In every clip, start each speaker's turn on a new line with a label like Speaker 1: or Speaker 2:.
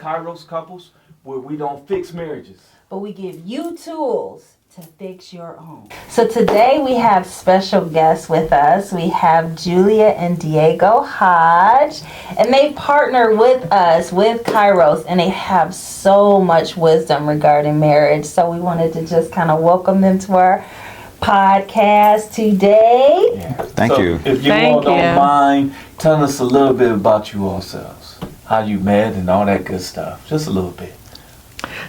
Speaker 1: Kairos couples, where we don't fix marriages,
Speaker 2: but we give you tools to fix your own. So today we have special guests with us. We have Julia and Diego Hodge, and they partner with us with Kairos, and they have so much wisdom regarding marriage. So we wanted to just kind of welcome them to our podcast today.
Speaker 1: Yeah.
Speaker 3: Thank you.
Speaker 1: If you all don't mind, tell us a little bit about you yourselves, how you met and all that good stuff. Just a little bit.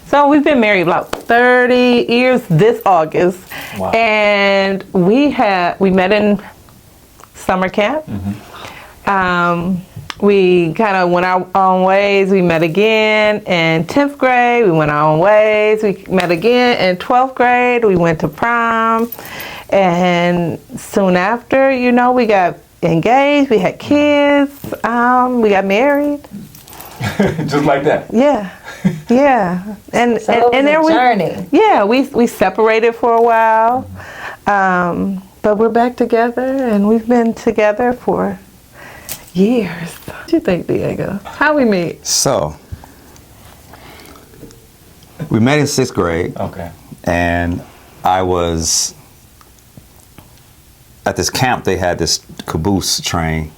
Speaker 4: So we've been married about 30 years this August.
Speaker 1: Wow.
Speaker 4: And we met in summer camp. We kind of went our own ways. We met again in 10th grade. We went our own ways. We met again in 12th grade. We went to prom. And soon after, we got engaged. We had kids. We got married.
Speaker 1: Just like that.
Speaker 4: Yeah. Yeah. And
Speaker 2: so it was
Speaker 4: and there
Speaker 2: a journey.
Speaker 4: Yeah, we separated for a while. But we're back together, and we've been together for years. What do you think, Diego? How we meet?
Speaker 3: So, we met in 6th grade.
Speaker 1: Okay.
Speaker 3: And I was at this camp. They had this caboose train,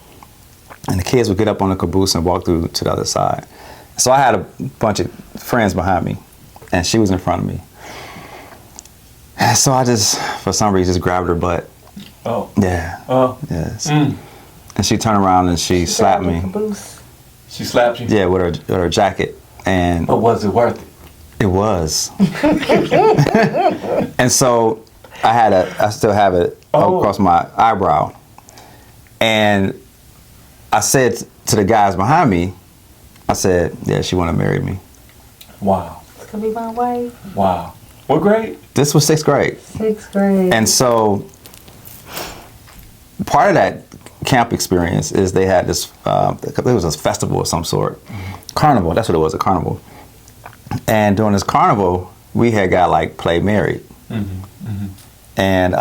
Speaker 3: and the kids would get up on the caboose and walk through to the other side. So I had a bunch of friends behind me, and she was in front of me. And so I just, for some reason, just grabbed her butt.
Speaker 1: Oh.
Speaker 3: Yeah.
Speaker 1: Oh.
Speaker 3: Yes. And she turned around and she slapped me.
Speaker 1: She slapped you?
Speaker 3: Yeah, with her jacket. And
Speaker 1: but was it worth it?
Speaker 3: It was. And so I still have it across my eyebrow. And I said to the guys behind me, I said, yeah, she want to marry me.
Speaker 1: Wow.
Speaker 2: This could be my wife.
Speaker 1: Wow. What grade?
Speaker 3: This was 6th grade.
Speaker 2: 6th grade.
Speaker 3: And so part of that camp experience is they had this, it was a festival of some sort. Carnival, that's what it was, a carnival. And during this carnival, we had got played married. And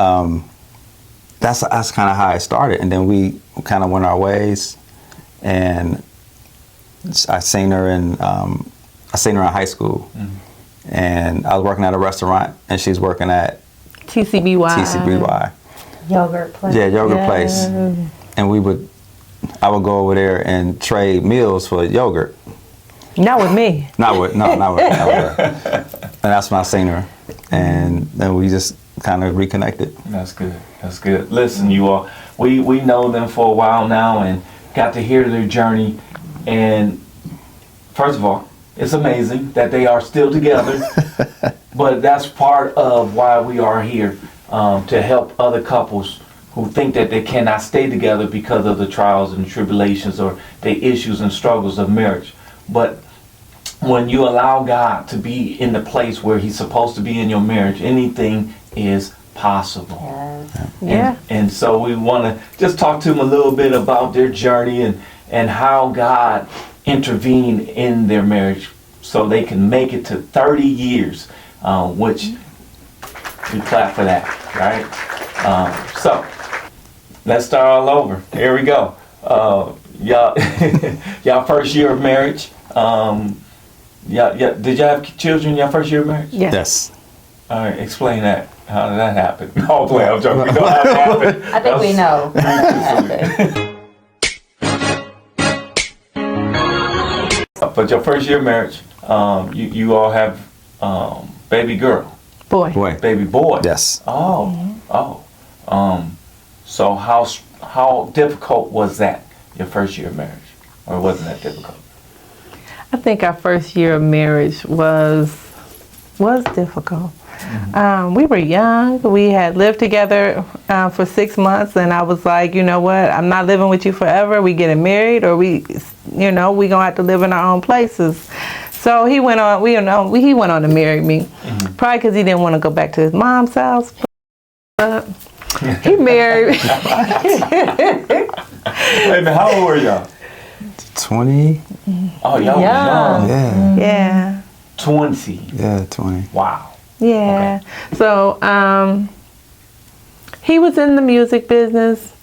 Speaker 3: that's kind of how it started. And then we kind of went our ways, and I seen her in high school, and I was working at a restaurant, and she's working at TCBY.
Speaker 2: Yogurt place.
Speaker 3: Yeah, yogurt place. And I would go over there and trade meals for yogurt.
Speaker 4: Not with me.
Speaker 3: Not with her. And that's when I seen her, and then we just kind of reconnected.
Speaker 1: That's good. That's good. Listen, you all, we know them for a while now, and got to hear their journey. And first of all, it's amazing that they are still together, but that's part of why we are here, to help other couples who think that they cannot stay together because of the trials and tribulations or the issues and struggles of marriage. But when you allow God to be in the place where He's supposed to be in your marriage, anything is possible.
Speaker 4: Yeah.
Speaker 1: And so we want to just talk to them a little bit about their journey and how God intervened in their marriage so they can make it to 30 years, which we clap for that, right? So let's start all over. Here we go. Y'all first year of marriage. Did y'all have children your first year of marriage?
Speaker 3: Yes.
Speaker 1: All right, explain that. How did that happen? No, I'm joking. We know how it happened.
Speaker 2: I think we know.
Speaker 1: But your first year of marriage, you all have baby girl.
Speaker 4: Boy.
Speaker 1: Baby boy.
Speaker 3: Yes.
Speaker 1: So how difficult was that, your first year of marriage? Or wasn't that difficult?
Speaker 4: I think our first year of marriage was difficult. We were young. We had lived together for 6 months, and I was like, you know what? I'm not living with you forever. We getting married, or we gonna have to live in our own places. So he went on. He went on to marry me, probably because he didn't want to go back to his mom's house. But he married me.
Speaker 1: Wait a minute, how old were y'all?
Speaker 3: 20.
Speaker 1: Oh, y'all was young.
Speaker 3: Yeah.
Speaker 4: Yeah.
Speaker 1: 20.
Speaker 3: Yeah, 20.
Speaker 1: Wow.
Speaker 4: Yeah. Okay. So he was in the music business.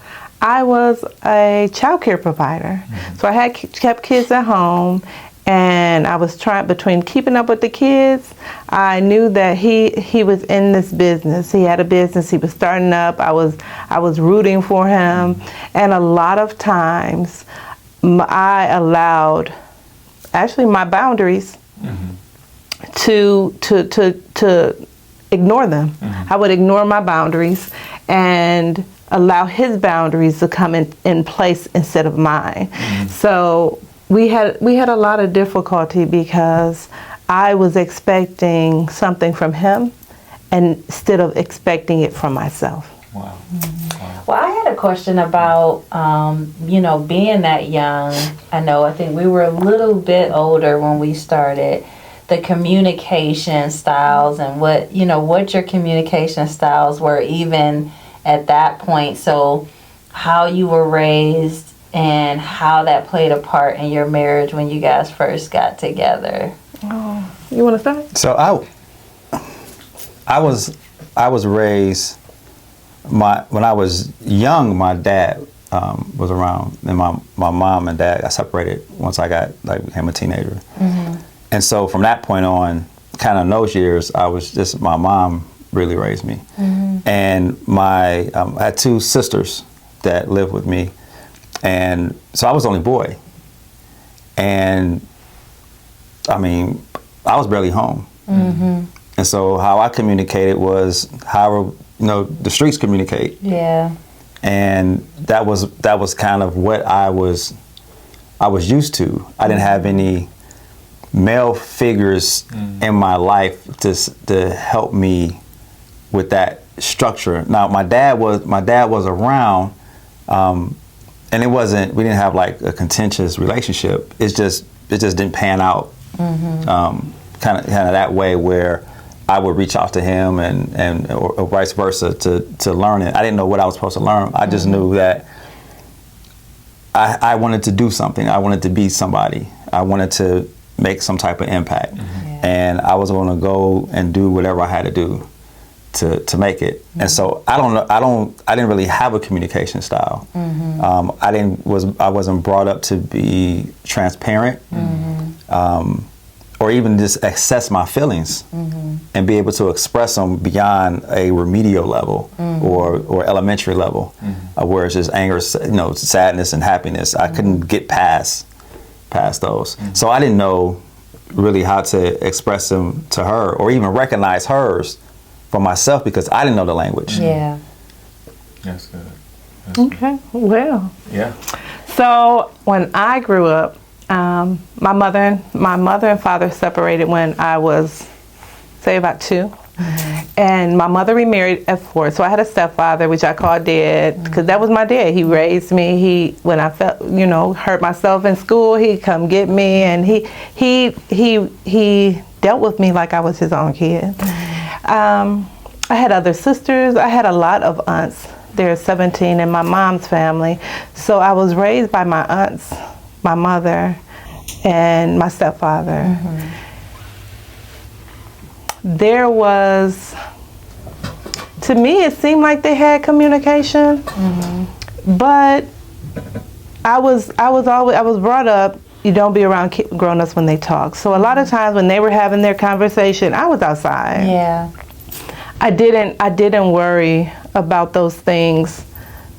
Speaker 4: I was a child care provider. So I had kept kids at home, and I was trying between keeping up with the kids. I knew that he was in this business. He had a business. He was starting up. I was rooting for him, and a lot of times I allowed actually my boundaries to ignore them. I would ignore my boundaries and allow his boundaries to come in place instead of mine. So we had a lot of difficulty because I was expecting something from him instead of expecting it from myself.
Speaker 1: Wow.
Speaker 2: Well, I had a question about, being that young. I think we were a little bit older when we started. The communication styles and what your communication styles were even at that point. So how you were raised and how that played a part in your marriage when you guys first got together.
Speaker 4: Oh, you want to start?
Speaker 3: So I was raised. When I was young, my dad was around, and my mom and dad got separated once I became a teenager. And so from that point on, kind of in those years, my mom really raised me. And I had two sisters that lived with me, and so I was the only boy. And I mean, I was barely home. And so how I communicated was how the streets communicate.
Speaker 2: Yeah.
Speaker 3: And that was kind of what I was used to. I didn't have any male figures in my life to help me with that structure. Now my dad was around, and we didn't have like a contentious relationship. It just didn't pan out kind of that way where I would reach out to him or vice versa to learn it. I didn't know what I was supposed to learn. I just knew that I wanted to do something. I wanted to be somebody. I wanted to make some type of impact. And I was going to go and do whatever I had to do to make it. And so I didn't really have a communication style. I wasn't brought up to be transparent. Or even just access my feelings and be able to express them beyond a remedial level or elementary level, where it's just anger, sadness and happiness. I couldn't get past those. So I didn't know really how to express them to her or even recognize hers for myself because I didn't know the language.
Speaker 2: Yeah.
Speaker 1: That's good.
Speaker 4: Okay. Well.
Speaker 1: Yeah.
Speaker 4: So when I grew up, my mother and father separated when I was, say, about 2. And my mother remarried at 4. So I had a stepfather, which I called dad, because that was my dad. He raised me. When I felt, hurt myself in school, he'd come get me, and he dealt with me like I was his own kid. I had other sisters. I had a lot of aunts. There's 17 in my mom's family. So I was raised by my aunts, my mother, and my stepfather. There was, to me, it seemed like they had communication, but I was brought up, you don't be around grown-ups when they talk. So a lot of times when they were having their conversation, I was outside.
Speaker 2: Yeah.
Speaker 4: I didn't worry about those things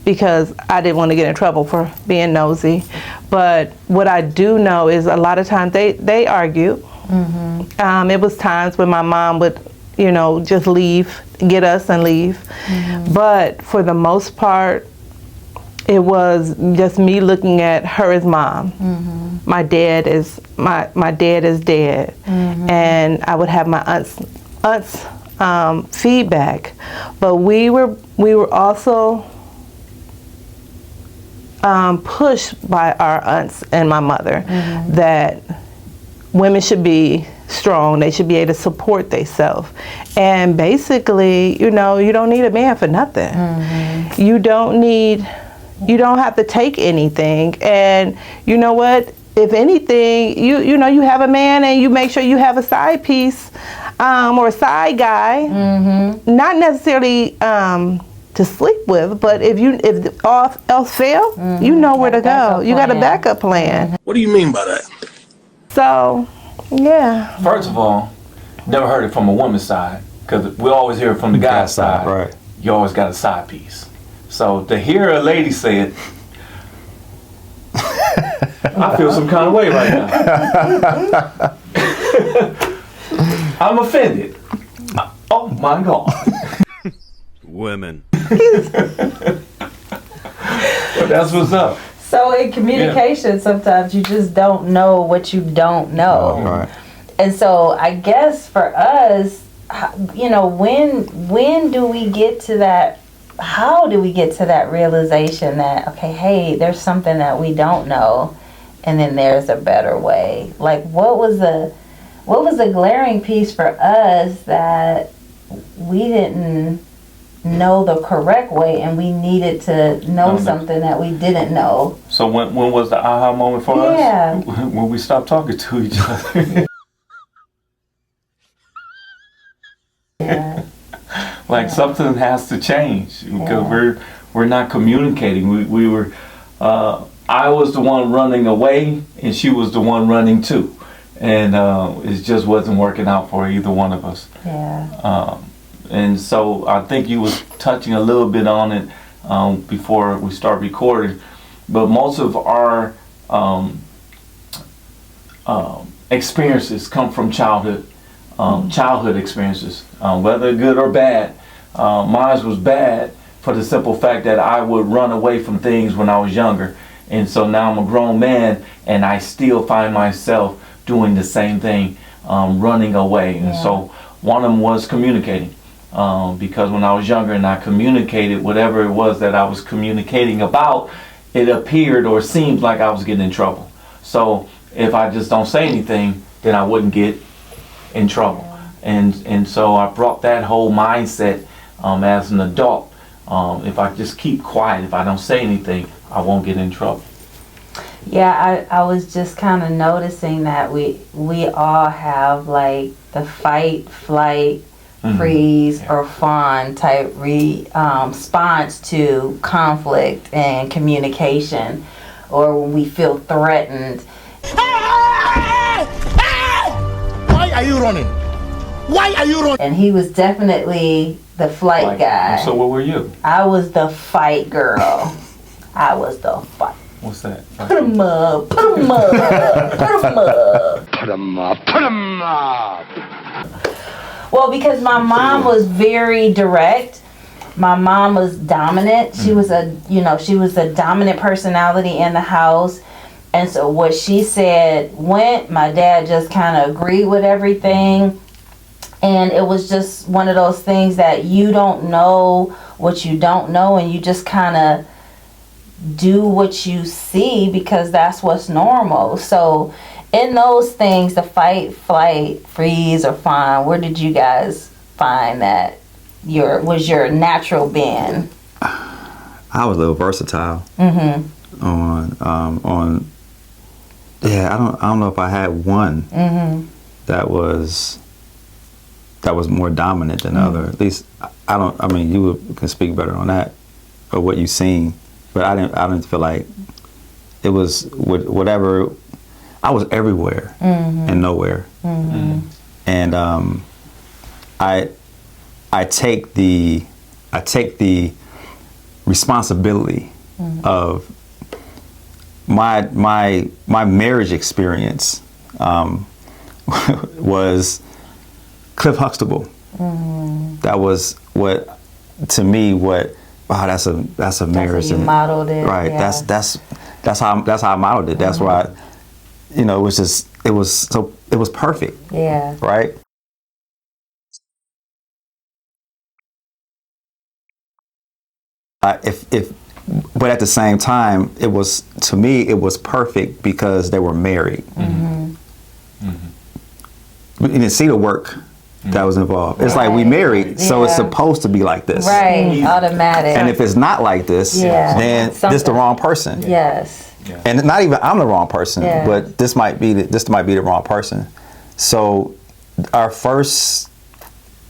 Speaker 4: because I didn't want to get in trouble for being nosy. But what I do know is a lot of times they argued. It was times when my mom would, just leave, get us and leave. But for the most part, it was just me looking at her as mom. My dad is dead, and I would have my aunts feedback. But we were also pushed by our aunts and my mother that women should be strong. They should be able to support themselves. And basically, you don't need a man for nothing. You don't have to take anything. And you know what? If anything, you have a man and you make sure you have a side piece or a side guy, not necessarily to sleep with, but if all else fail, you know where to go. You got a backup plan.
Speaker 5: What do you mean by that?
Speaker 4: So, yeah.
Speaker 1: First of all, never heard it from a woman's side, because we always hear it from the guy's side.
Speaker 3: Right.
Speaker 1: You always got a side piece. So to hear a lady say it, I feel some kind of way right now. I'm offended. Oh my God.
Speaker 5: Women.
Speaker 1: But that's what's up.
Speaker 2: So in communication, sometimes you just don't know what you don't know.
Speaker 3: Right.
Speaker 2: And so I guess for us, you know, when do we get to that? How do we get to that realization that, okay, hey, there's something that we don't know, and then there's a better way? Like, what was the glaring piece for us that we didn't know the correct way, and we needed to know something that we didn't know?
Speaker 1: So when was the aha moment for us? When we stopped talking to each other.
Speaker 2: Yeah.
Speaker 1: Like something has to change because we're not communicating. We were I was the one running away and she was the one running too, and it just wasn't working out for either one of us.
Speaker 2: Yeah.
Speaker 1: And so I think you was touching a little bit on it before we start recording, but most of our experiences come from childhood experiences, whether good or bad. Mine was bad for the simple fact that I would run away from things when I was younger, and so now I'm a grown man and I still find myself doing the same thing, running away. And so one of them was communicating, because when I was younger and I communicated whatever it was that I was communicating about, it appeared or seemed like I was getting in trouble. So if I just don't say anything, then I wouldn't get in trouble. And so I brought that whole mindset as an adult. If I just keep quiet, if I don't say anything, I won't get in trouble.
Speaker 2: Yeah, I was just kind of noticing that we all have like the fight, flight, freeze, or fawn type response to conflict and communication, or when we feel threatened.
Speaker 5: Why are you running? Why are you running?
Speaker 2: And he was definitely the flight guy.
Speaker 1: So what were you?
Speaker 2: I was the fight girl. I was the fight.
Speaker 1: What's that?
Speaker 2: Put 'em up, put 'em up, put 'em up.
Speaker 5: Put 'em up, put 'em up.
Speaker 2: Well, because my mom was very direct. My mom was dominant. She was a dominant personality in the house. And so what she said went. My dad just kind of agreed with everything. And it was just one of those things that you don't know what you don't know, and you just kind of do what you see because that's what's normal. So in those things, the fight, flight, freeze, or fawn, where did you guys find that was your natural bend?
Speaker 3: I was a little versatile.
Speaker 2: Mm-hmm.
Speaker 3: On yeah, I don't know if I had one that was more dominant than the other. At least I mean you can speak better on that or what you've seen, but I didn't feel like it was whatever. I was everywhere and nowhere. And I take the responsibility of my marriage experience was Cliff Huxtable. That was what to me wow, that's a marriage.
Speaker 2: That's how you modeled it,
Speaker 3: right?
Speaker 2: yeah.
Speaker 3: That's how I modeled it. That's why it was perfect.
Speaker 2: Yeah.
Speaker 3: Right. But at the same time, to me it was perfect because they were married. We didn't see the work that was involved. It's like we married, so it's supposed to be like this.
Speaker 2: Right, automatic.
Speaker 3: And if it's not like this, then this the wrong person.
Speaker 2: Yes.
Speaker 1: Yeah.
Speaker 3: And not even I'm the wrong person,
Speaker 2: Yeah.
Speaker 3: but this might be the wrong person. So our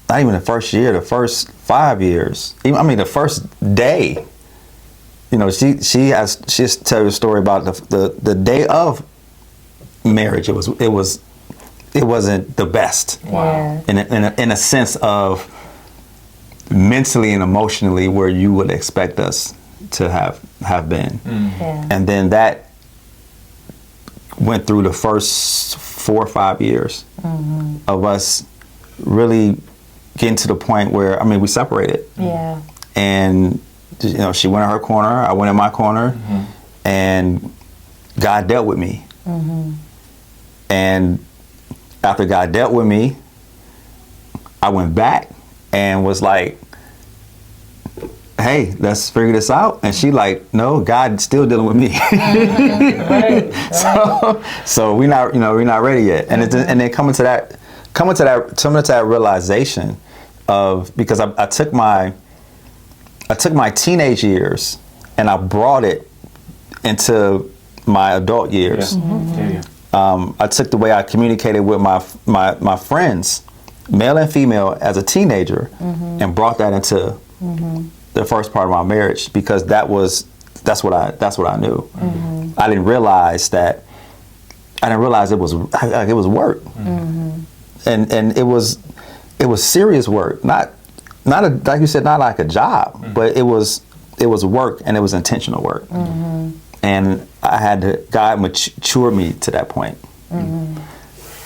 Speaker 3: not even the first year, the first 5 years, the first day, she has tell the story about the day of marriage. It wasn't the best.
Speaker 2: Yeah.
Speaker 3: In a sense of mentally and emotionally where you would expect us to have been.
Speaker 2: Yeah.
Speaker 3: And then that went through the first 4 or 5 years of us really getting to the point where, I mean, we separated.
Speaker 2: Yeah.
Speaker 3: And, you know, she went in her corner, I went in my corner, and God dealt with me. And after God dealt with me, I went back and was like, hey, let's figure this out. And she like, no, God's still dealing with me.
Speaker 2: Right.
Speaker 3: So we're not ready yet. And and then coming to that realization of, because I took my teenage years and I brought it into my adult years. I took the way I communicated with my friends, male and female, as a teenager, and brought that into the first part of my marriage, because that's what I knew. I didn't realize it was work, and it was serious work, not like you said, not like a job, but it was work, and it was intentional work. And God matured me to that point.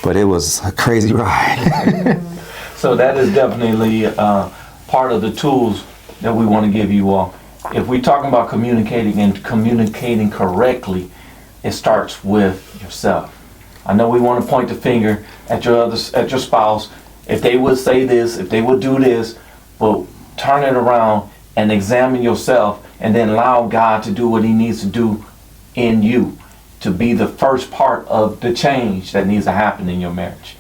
Speaker 3: But it was a crazy ride.
Speaker 1: So that is definitely part of the tools that we want to give you all. If we're talking about communicating and communicating correctly, it starts with yourself. I know we want to point the finger at your spouse. If they would say this, if they would do this, but turn it around and examine yourself, and then allow God to do what he needs to do in you, to be the first part of the change that needs to happen in your marriage.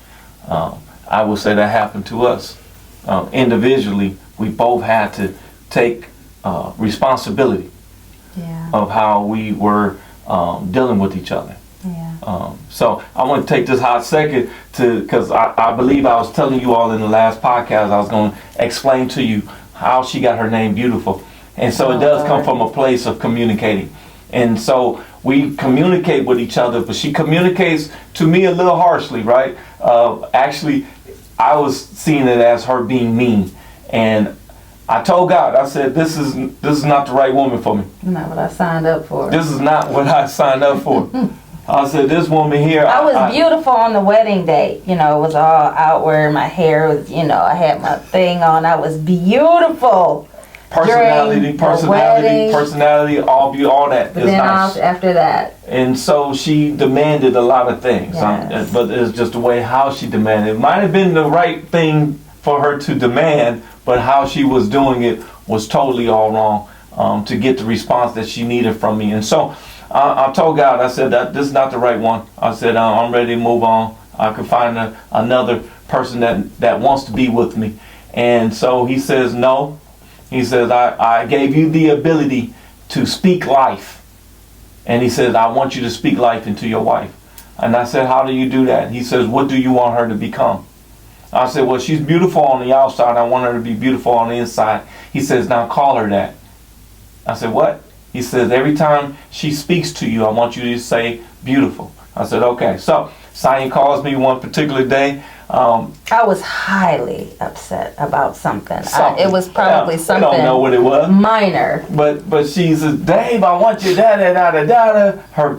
Speaker 1: I will say that happened to us. Individually, we both had to take responsibility of how we were dealing with each other. So I want to take this hot second because I believe I was telling you all in the last podcast, I was going to explain to you how she got her name Beautiful. And so it does come from a place of communicating. And so we communicate with each other, but she communicates to me a little harshly, right? Actually, I was seeing it as her being mean. And I told God, I said, this is not the right woman for me.
Speaker 2: Not what I signed up for.
Speaker 1: This is not what I signed up for. I said, this woman here.
Speaker 2: I was beautiful on the wedding day. You know, it was all outward. My hair was, I had my thing on. I was beautiful.
Speaker 1: Personality, all that.
Speaker 2: But then nice. After that.
Speaker 1: And so she demanded a lot of things.
Speaker 2: Yes.
Speaker 1: But it's just the way how she demanded. It might have been the right thing for her to demand, but how she was doing it was totally all wrong to get the response that she needed from me. And so I told God, I said, that this is not the right one. I said, I'm ready to move on. I could find another person that wants to be with me. And so he says, no. He says, I gave you the ability to speak life. And he says, I want you to speak life into your wife. And I said, how do you do that? He says, what do you want her to become? I said, well, she's beautiful on the outside. I want her to be beautiful on the inside. He says, now call her that. I said, what? He says, every time she speaks to you, I want you to say beautiful. I said, okay. So Sonya calls me one particular day.
Speaker 2: I was highly upset about something. It was probably something.
Speaker 1: I don't know what it was.
Speaker 2: Minor.
Speaker 1: But she says, Dave, I want you da da da da da.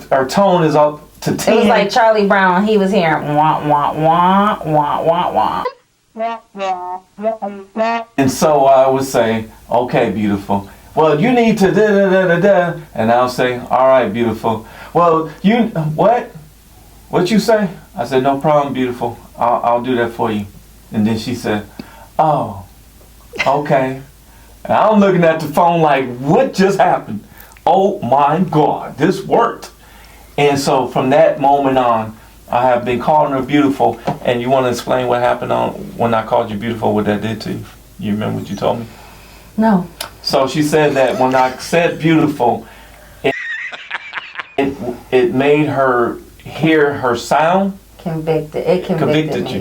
Speaker 1: Her tone is up to 10.
Speaker 2: It was like Charlie Brown. He was hearing wah wah wah wah wah wah.
Speaker 1: And so I would say, okay, beautiful. Well, you need to da da da da da. And I'll say, all right, beautiful. Well, you what? What you say? I said, no problem, beautiful. I'll do that for you. And then she said, oh, okay. And I'm looking at the phone like, what just happened? Oh my God, this worked. And so from that moment on, I have been calling her beautiful. And you want to explain what happened when I called you beautiful, what that did to you? You remember what you told me?
Speaker 2: No.
Speaker 1: So she said that when I said beautiful, it made her hear her sound.
Speaker 2: It convicted me.
Speaker 1: you.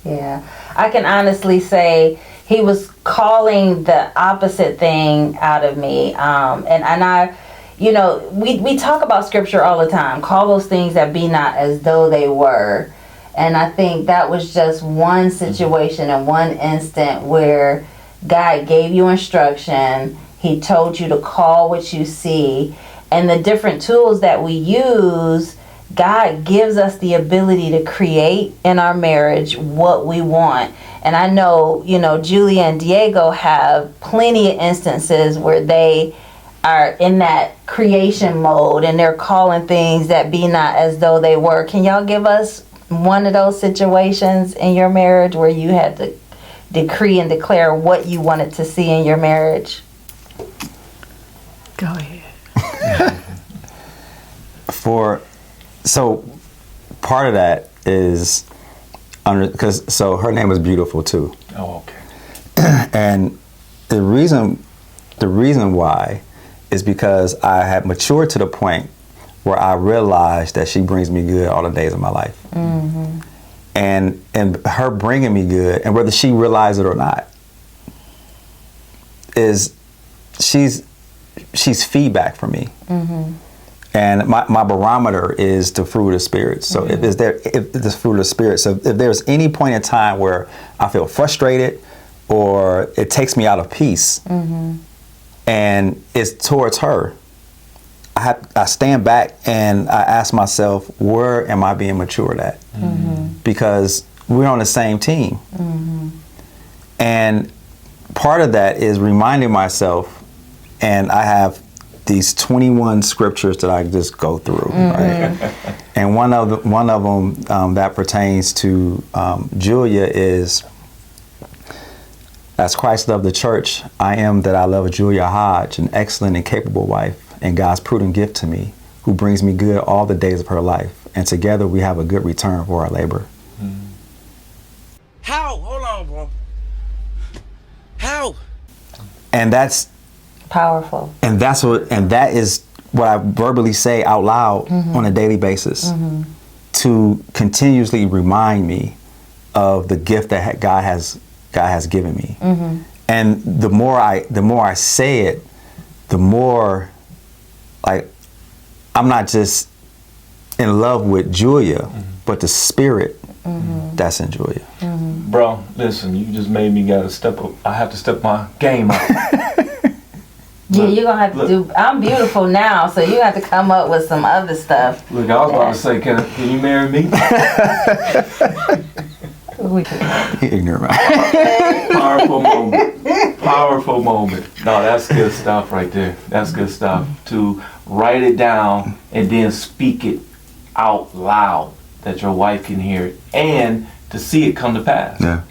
Speaker 2: Yeah. I can honestly say he was calling the opposite thing out of me. And I, you know, we talk about scripture all the time. Call those things that be not as though they were. And I think that was just one situation and one instant where God gave you instruction. He told you to call what you see. And the different tools that we use, God gives us the ability to create in our marriage what we want. And I know, you know, Julia and Diego have plenty of instances where they are in that creation mode and they're calling things that be not as though they were. Can y'all give us one of those situations in your marriage where you had to decree and declare what you wanted to see in your marriage?
Speaker 4: Go ahead.
Speaker 3: So part of that is so her name is Beautiful too.
Speaker 1: Oh, okay.
Speaker 3: And the reason why is because I had matured to the point where I realized that she brings me good all the days of my life. Mm-hmm. And her bringing me good, and whether she realizes it or not, is she's feedback for me. Mm-hmm. And my barometer is the fruit of the Spirit. So if the fruit of the Spirit, so if there's any point in time where I feel frustrated or it takes me out of peace, mm-hmm. and it's towards her, I stand back and I ask myself, where am I being matured at? Mm-hmm. Because we're on the same team. Mm-hmm. And part of that is reminding myself, and I have these 21 scriptures that I just go through, mm-hmm. right? And one of them that pertains to Julia is, as Christ loved the church, I am that I love Julia Hodge, an excellent and capable wife, and God's prudent gift to me, who brings me good all the days of her life. And together we have a good return for our labor.
Speaker 1: Mm-hmm.
Speaker 5: How? Hold on, bro. How?
Speaker 3: And that's
Speaker 2: powerful.
Speaker 3: And that is what I verbally say out loud, mm-hmm. on a daily basis, mm-hmm. to continuously remind me of the gift that God has given me. Mm-hmm. And the more I say it, the more, like, I'm not just in love with Julia, mm-hmm. but the spirit, mm-hmm. that's in Julia.
Speaker 1: Mm-hmm. Bro, listen, you just made me gotta step up. I have to step my game up.
Speaker 2: Yeah, you're gonna have to do. I'm beautiful now, so you have to come up with some other stuff.
Speaker 1: Look, I was about to say, can you marry me?
Speaker 3: Ignorant.
Speaker 1: Powerful moment. Powerful moment. No, that's good stuff right there. That's good stuff. To write it down and then speak it out loud that your wife can hear it, and to see it come to pass.
Speaker 3: Yeah.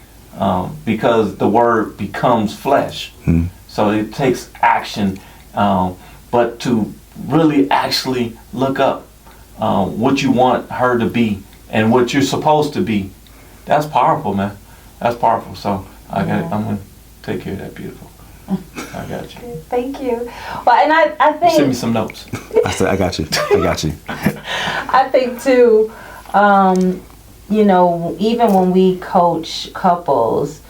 Speaker 1: Because the word becomes flesh. So it takes action, but to really actually look up what you want her to be and what you're supposed to be. That's powerful, man. That's powerful. So I'm gonna take care of that. Beautiful. I got you.
Speaker 2: Thank you. Well, and I think,
Speaker 1: send me some notes.
Speaker 3: I got you.
Speaker 2: I think too, you know, even when we coach couples,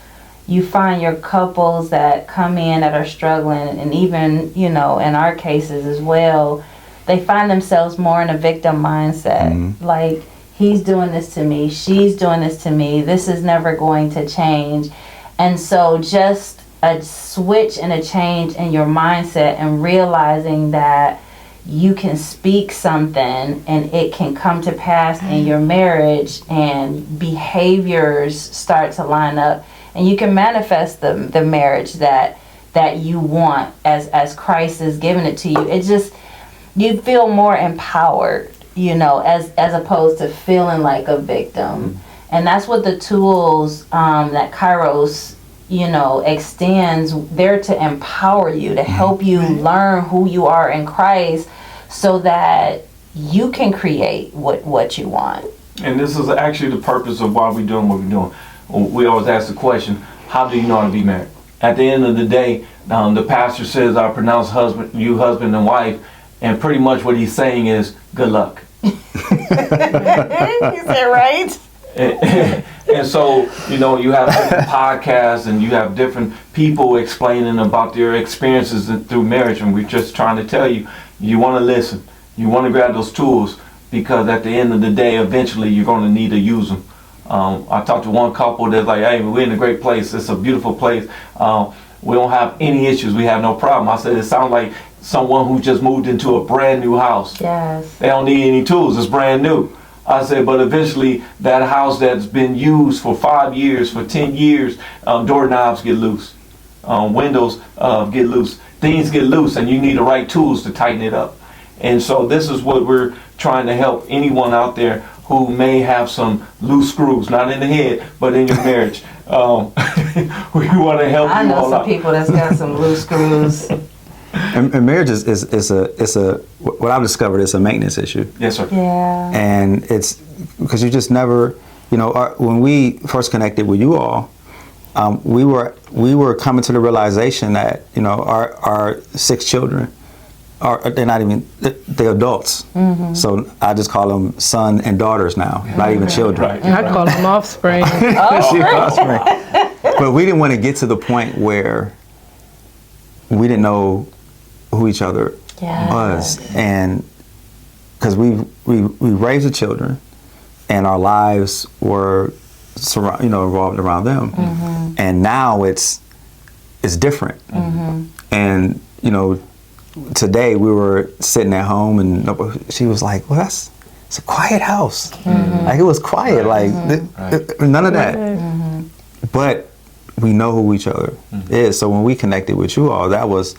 Speaker 2: you find your couples that come in that are struggling, and even, you know, in our cases as well, they find themselves more in a victim mindset. Mm-hmm. Like, he's doing this to me, she's doing this to me, this is never going to change. And so just a switch and a change in your mindset and realizing that you can speak something and it can come to pass in your marriage, and behaviors start to line up, and you can manifest the marriage that you want as Christ has given it to you. It just, you feel more empowered, you know, as opposed to feeling like a victim. And that's what the tools that Kairos, you know, extends. They're to empower you, to help you learn who you are in Christ, so that you can create what you want. And
Speaker 1: this is actually the purpose of why we're doing what we're doing. We always ask the question, how do you know how to be married? At the end of the day, the pastor says, I pronounce husband and wife, and pretty much what he's saying is, good luck.
Speaker 2: You said right?
Speaker 1: And so, you know, you have different podcasts and you have different people explaining about their experiences through marriage, and we're just trying to tell you, You want to listen. You want to grab those tools, because at the end of the day, eventually you're going to need to use them. I talked to one couple that's like, hey, we're in a great place. It's a beautiful place. We don't have any issues. We have no problem. I said, it sounds like someone who just moved into a brand new house.
Speaker 2: Yes.
Speaker 1: They don't need any tools. It's brand new. I said, but eventually that house that's been used for 5 years, for 10 years, doorknobs get loose. Windows get loose. Things get loose, and you need the right tools to tighten it up. And so this is what we're trying to help anyone out there who may have some loose screws, not in the head, but in your marriage. We want to help
Speaker 2: I
Speaker 1: you
Speaker 2: know
Speaker 1: all
Speaker 2: some
Speaker 1: out.
Speaker 2: people that's got some loose screws.
Speaker 3: And marriage is what I've discovered is a maintenance issue.
Speaker 1: Yes, sir.
Speaker 2: Yeah.
Speaker 3: And it's because you just never, when we first connected with you all, we were coming to the realization that our 6 children they're not even, they're adults.
Speaker 2: Mm-hmm.
Speaker 3: So I just call them son and daughters now, not even children.
Speaker 1: Right.
Speaker 4: I call them offspring.
Speaker 3: She offspring. But we didn't want to get to the point where we didn't know who each other
Speaker 2: Yes.
Speaker 3: was, and because we raised the children, and our lives were revolved around them,
Speaker 2: Mm-hmm.
Speaker 3: and now it's different.
Speaker 2: Mm-hmm.
Speaker 3: And today we were sitting at home, and she was like, "Well, it's a quiet house."
Speaker 2: Mm-hmm.
Speaker 3: Like, it was quiet, like none of that.
Speaker 2: Mm-hmm.
Speaker 3: But we know who each other is. So when we connected with you all, that was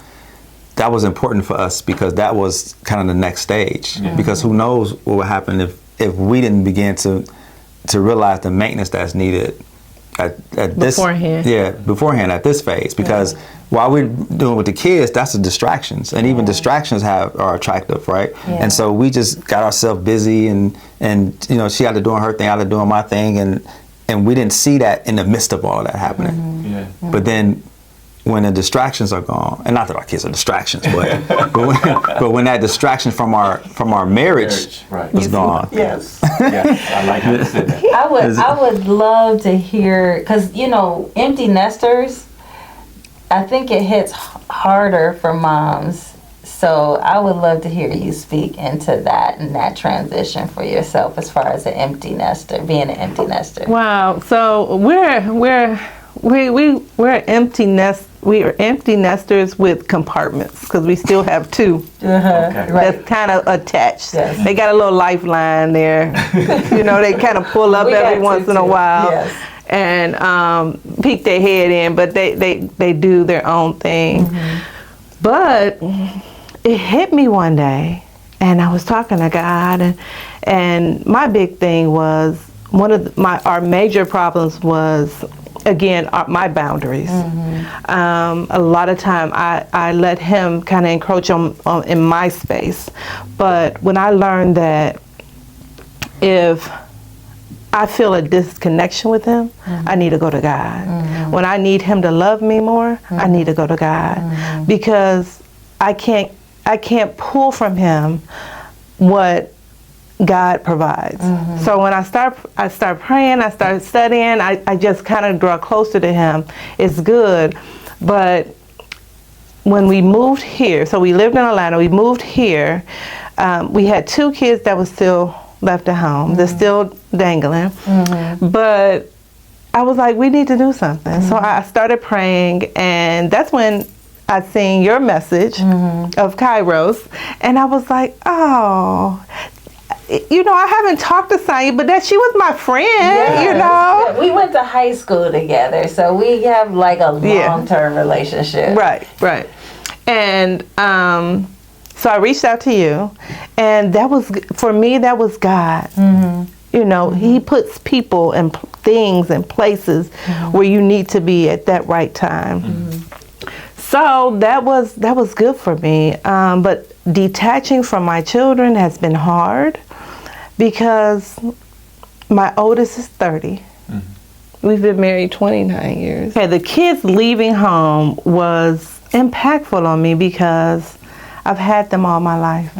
Speaker 3: important for us, because that was kind of the next stage.
Speaker 1: Yeah.
Speaker 3: Because who knows what would happen if we didn't begin to realize the maintenance that's needed at this beforehand at this phase. Because while we're doing with the kids, that's the distractions, and even distractions are attractive, right?
Speaker 2: Yeah.
Speaker 3: And so we just got ourselves busy, and she got to doing her thing, I got to doing my thing, and we didn't see that in the midst of all that happening.
Speaker 2: Mm-hmm.
Speaker 1: Yeah.
Speaker 3: But then when the distractions are gone, and not that our kids are distractions, but when that distraction from our marriage
Speaker 1: Right.
Speaker 3: was gone.
Speaker 1: Yes. Yes. I like how you said that.
Speaker 2: I would love to hear, because empty nesters, I think it hits harder for moms. So I would love to hear you speak into that and that transition for yourself as far as being an empty nester.
Speaker 4: Wow. So we're empty nesters with compartments, because we still have 2
Speaker 1: Okay.
Speaker 4: that's kind of attached.
Speaker 2: Yes.
Speaker 4: They got a little lifeline there. They kind of pull up
Speaker 2: We got
Speaker 4: every once in a
Speaker 2: too.
Speaker 4: while.
Speaker 2: Yes.
Speaker 4: And peek their head in, but they do their own thing.
Speaker 2: Mm-hmm.
Speaker 4: But it hit me one day, and I was talking to God, and my big thing was, our major problems was, again, my boundaries.
Speaker 2: Mm-hmm.
Speaker 4: A lot of time I let him kind of encroach in my space. But when I learned that if I feel a disconnection with him, I need to go to God. When I need him to love me more, I need to go to God, because I can't pull from him what God provides. So when I start praying, I start studying, I just kind of draw closer to him. It's good. But when we moved here, so we lived in Atlanta, we moved here, we had 2 kids that was still left at home. They're still dangling. But I was like, we need to do something. So I started praying, and that's when I seen your message of Kairos, and I was like, oh, I haven't talked to Sonya, but she was my friend,
Speaker 2: Yeah, we went to high school together, so we have like a long-term relationship.
Speaker 4: Right. And so I reached out to you, and that was, for me, that was God. He puts people and things and places where you need to be at that right time. So that was good for me. But detaching from my children has been hard, because my oldest is 30. We've been married 29 years. Okay, the kids leaving home was impactful on me, because I've had them all my life,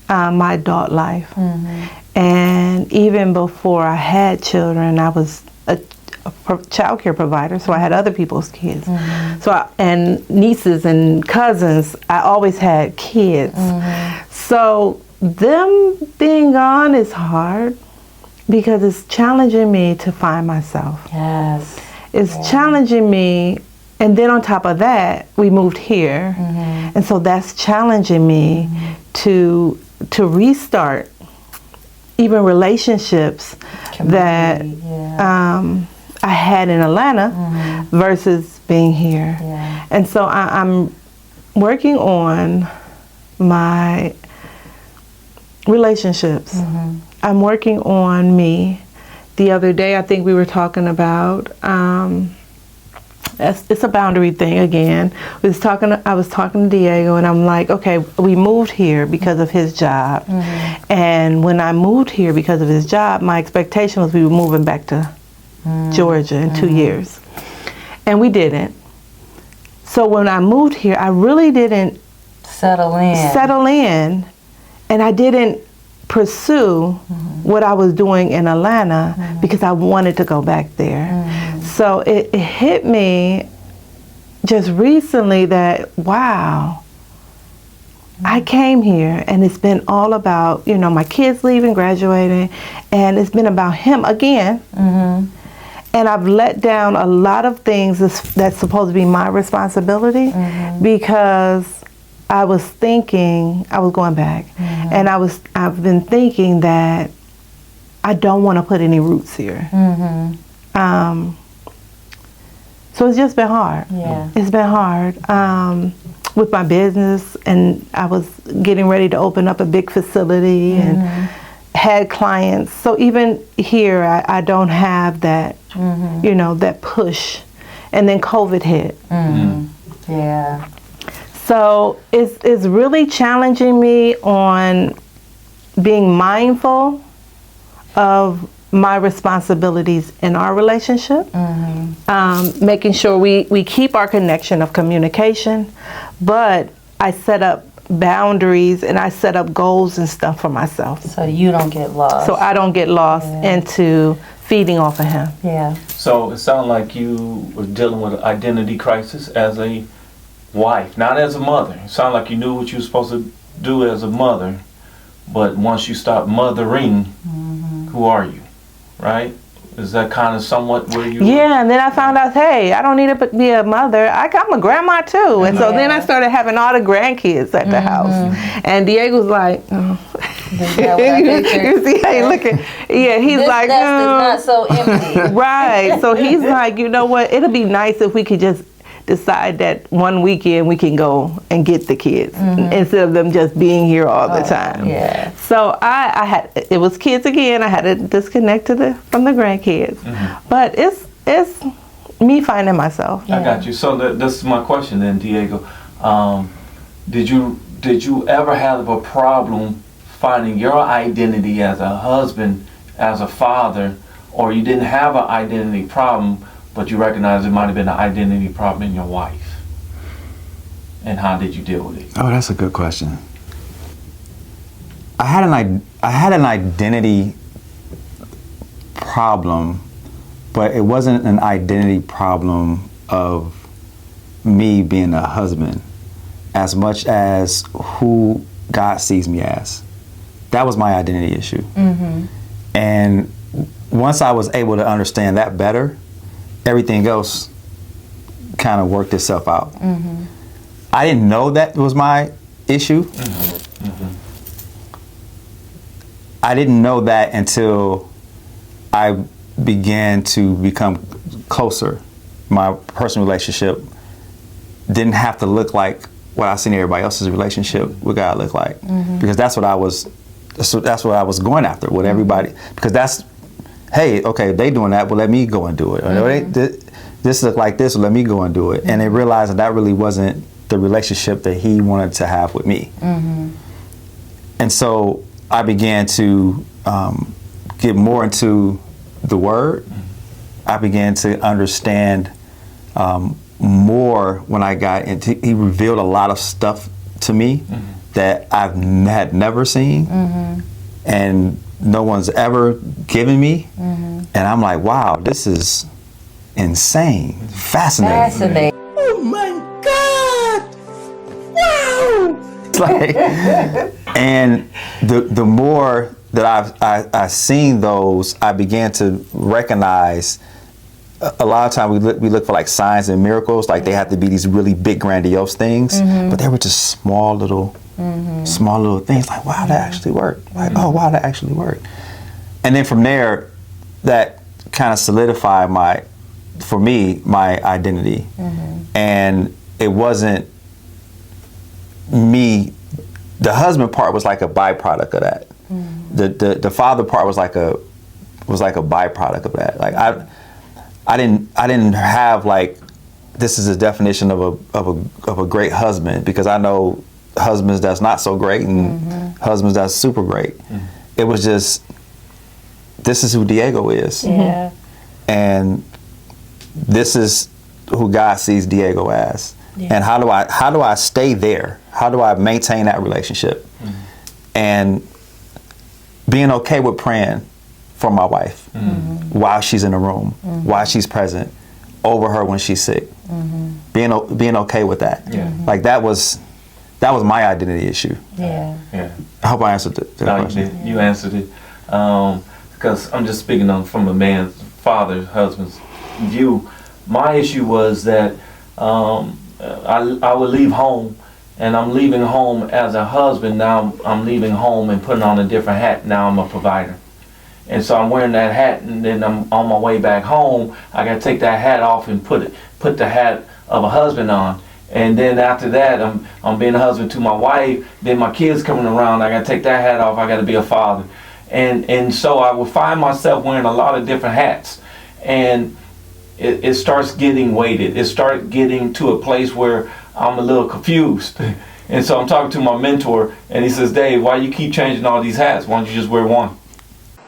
Speaker 4: my adult life. And even before I had children, I was child care provider, so I had other people's kids. And nieces and cousins, I always had kids. So them being gone is hard because it's challenging me to find myself.
Speaker 2: Yes.
Speaker 4: It's challenging me, and then on top of that, we moved here, and so that's challenging me to restart even relationships that I had in Atlanta versus being here. And so I'm working on my relationships. I'm working on me. The other day, I think we were talking about, it's a boundary thing again. I was talking to Diego, and I'm like, okay, we moved here because of his job. And when I moved here because of his job, my expectation was we were moving back to Georgia in 2 years. And we didn't. So when I moved here, I really didn't settle in, and I didn't pursue what I was doing in Atlanta because I wanted to go back there. So it hit me just recently that, wow, I came here and it's been all about, my kids leaving, graduating, and it's been about him again. And I've let down a lot of things that's supposed to be my responsibility because I was thinking, I was going back, and I've been thinking that I don't want to put any roots here. So it's just been hard. It's been hard with my business, and I was getting ready to open up a big facility and had clients. So even here, I don't have that, that push. And then COVID hit.
Speaker 2: Yeah.
Speaker 4: So it's really challenging me on being mindful of my responsibilities in our relationship, making sure we keep our connection of communication, but I set up boundaries and I set up goals and stuff for myself.
Speaker 2: So you don't get lost.
Speaker 4: So I don't get lost into feeding off of him.
Speaker 2: Yeah.
Speaker 1: So it sounds like you were dealing with an identity crisis as a wife, not as a mother. It sounded like you knew what you were supposed to do as a mother, but once you stop mothering, who are you, right? Is that kind of somewhat where you?
Speaker 4: Yeah, and then I found out, hey, I don't need to be a mother. I'm a grandma too, and so then I started having all the grandkids at the house, and Diego's like, oh. You see how he looking? Yeah, he's
Speaker 2: this
Speaker 4: like,
Speaker 2: nest is not so empty.
Speaker 4: Right. So he's like, you know what? It'll be nice if we could just decide that one weekend we can go and get the kids instead of them just being here all the time.
Speaker 2: Yeah.
Speaker 4: So I had, it was kids again. I had to disconnect from the grandkids, but it's me finding myself.
Speaker 1: I got you. So this is my question then, Diego. Did you ever have a problem finding your identity as a husband, as a father, or you didn't have an identity problem, but you recognize it might have been an identity problem in your wife? And how did you deal with it?
Speaker 3: Oh, that's a good question. I had an identity problem, but it wasn't an identity problem of me being a husband as much as who God sees me as. That was my identity issue. And once I was able to understand that better, everything else kind of worked itself out. I didn't know that was my issue. I didn't know that until I began to become closer. My personal relationship didn't have to look like what I seen everybody else's relationship with God look like, because that's what I was going after with everybody. Because that's, hey, okay, they doing that, well, let me go and do it. Or this look like this, well, let me go and do it. And they realized that really wasn't the relationship that he wanted to have with me. And so I began to get more into the Word. I began to understand more when I got into, he revealed a lot of stuff to me that I had never seen and no one's ever given me. And I'm like, wow, this is insane, fascinating.
Speaker 2: Fascinating.
Speaker 5: Oh my God! Wow!
Speaker 3: It's like, and the more that I've seen those, I began to recognize. A lot of times we look for like signs and miracles, like they have to be these really big, grandiose things, but they were just small little things. Like, wow, that actually worked. Like, oh, wow, that actually worked. And then from there, that kind of solidified my identity. And it wasn't me. The husband part was like a byproduct of that. The father part was like a byproduct of that. Like I didn't have like, this is a definition of a great husband, because I know husbands that's not so great and husbands that's super great. It was just, this is who Diego is.
Speaker 2: Yeah.
Speaker 3: And this is who God sees Diego as. Yeah. And how do I stay there? How do I maintain that relationship? And being okay with praying for my wife while she's in the room, while she's present, over her when she's sick. Being okay with that. Yeah. Like that was my identity issue.
Speaker 2: Yeah.
Speaker 3: I hope I answered the question.
Speaker 1: You answered it. Because I'm just speaking from a man's, father's, husband's view. My issue was that I would leave home, and I'm leaving home as a husband. Now I'm leaving home and putting on a different hat. Now I'm a provider. And so I'm wearing that hat, and then I'm on my way back home. I got to take that hat off and put the hat of a husband on. And then after that, I'm being a husband to my wife. Then my kids coming around, I got to take that hat off. I got to be a father. And so I would find myself wearing a lot of different hats. And it starts getting weighted. It starts getting to a place where I'm a little confused. And so I'm talking to my mentor, and he says, Dave, why you keep changing all these hats? Why don't you just wear one?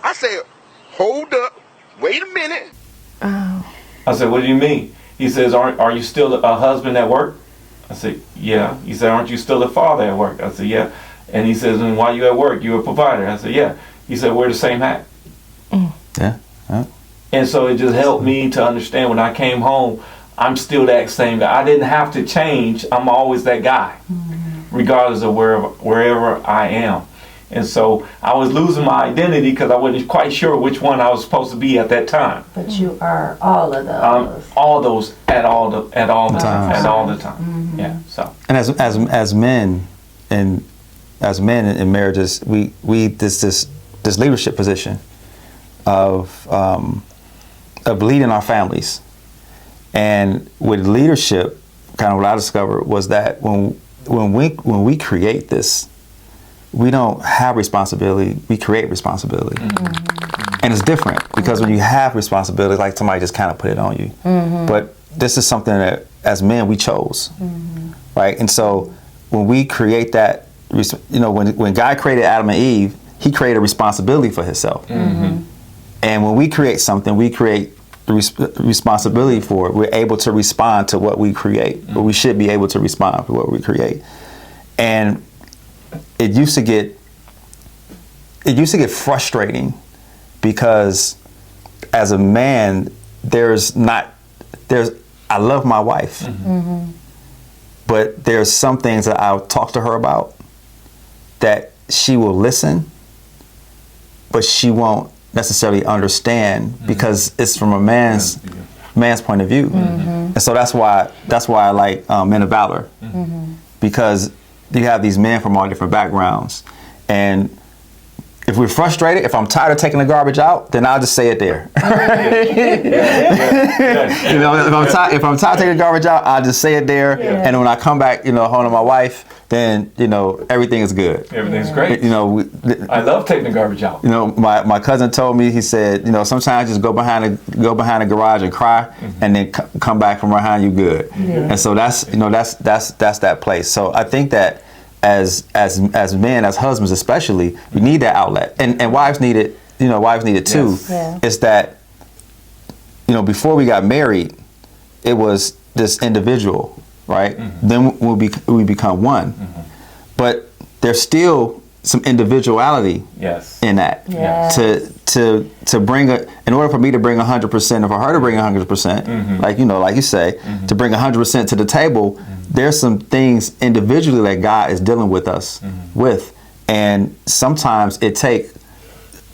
Speaker 5: I said, hold up, wait a minute.
Speaker 4: Oh.
Speaker 1: I said, what do you mean? He says, are you still a husband at work? I said, yeah. He said, aren't you still a father at work? I said, yeah. And he says, and while you at work, you're a provider. I said, yeah. He said, wear the same hat.
Speaker 3: Yeah.
Speaker 1: And so it just helped me to understand when I came home, I'm still that same guy. I didn't have to change. I'm always that guy, regardless of wherever I am. And so I was losing my identity because I wasn't quite sure which one I was supposed to be at that time.
Speaker 2: But you are all of those.
Speaker 1: All those at all the time. Yeah. So.
Speaker 3: And as men in marriages, we this leadership position of leading our families. And with leadership, kind of what I discovered was that when we create this, we don't have responsibility, we create responsibility. And it's different because when you have responsibility, like somebody just kind of put it on you. But this is something that as men we chose, right? And so when we create that, when God created Adam and Eve, he created responsibility for himself. And when we create something, we create responsibility for it. We're able to respond to what we create, or we should be able to respond to what we create. And it used to get frustrating because as a man, I love my wife, but there's some things that I'll talk to her about that she will listen, but she won't necessarily understand because it's from a man's point of view. And so that's why I like Men of Valor, because you have these men from all different backgrounds. And if we're frustrated, if I'm tired of taking the garbage out, then I'll just say it there. If I'm tired of taking the garbage out, I'll just say it there. And when I come back, home to my wife, then everything is good.
Speaker 1: Everything's great. I love taking the garbage out.
Speaker 3: My cousin told me, he said, sometimes just go behind the garage and cry, and then come back from behind you good. And so that's that place. So I think that as men, as husbands especially, we need that outlet, and wives need it. Wives need it too.
Speaker 2: Yes. Yeah.
Speaker 3: It's that before we got married, it was this individual, right? Then we become one, but there's still some individuality
Speaker 1: Yes.
Speaker 3: in that.
Speaker 2: Yes.
Speaker 3: To bring in order for me to bring 100%, or for her to bring 100%, like you say, to bring 100% to the table, there's some things individually that God is dealing with us with, and sometimes it takes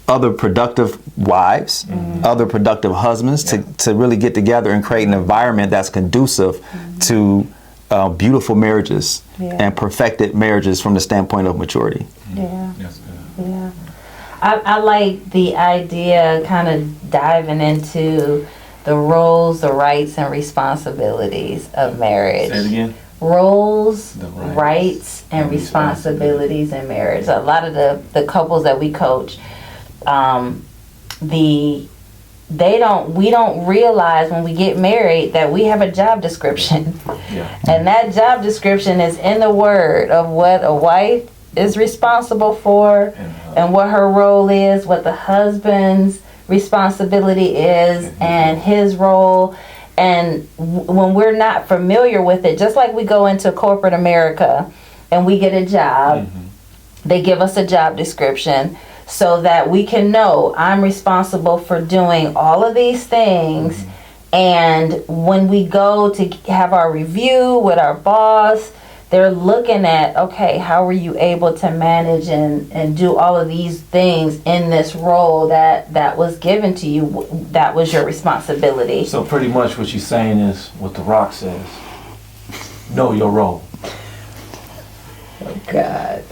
Speaker 3: other productive wives, other productive husbands to really get together and create an environment that's conducive to beautiful marriages and perfected marriages from the standpoint of maturity.
Speaker 2: Yeah.
Speaker 1: That's good.
Speaker 2: Yeah. I like the idea kind of diving into the roles, the rights, and responsibilities of marriage.
Speaker 1: Say it again.
Speaker 2: Roles,
Speaker 1: The
Speaker 2: rights, and responsibilities in marriage. A lot of the couples that we coach, we don't realize when we get married that we have a job description.
Speaker 1: Yeah.
Speaker 2: And that job description is in the word of what a wife is responsible for and what her role is, what the husband's responsibility is and his role. And when we're not familiar with it, just like we go into corporate America and we get a job, they give us a job description so that we can know I'm responsible for doing all of these things. And when we go to have our review with our boss, they're looking at, okay, how were you able to manage and do all of these things in this role that was given to you, that was your responsibility.
Speaker 1: So pretty much what you're saying is what The Rock says. Know your role.
Speaker 2: Oh, God.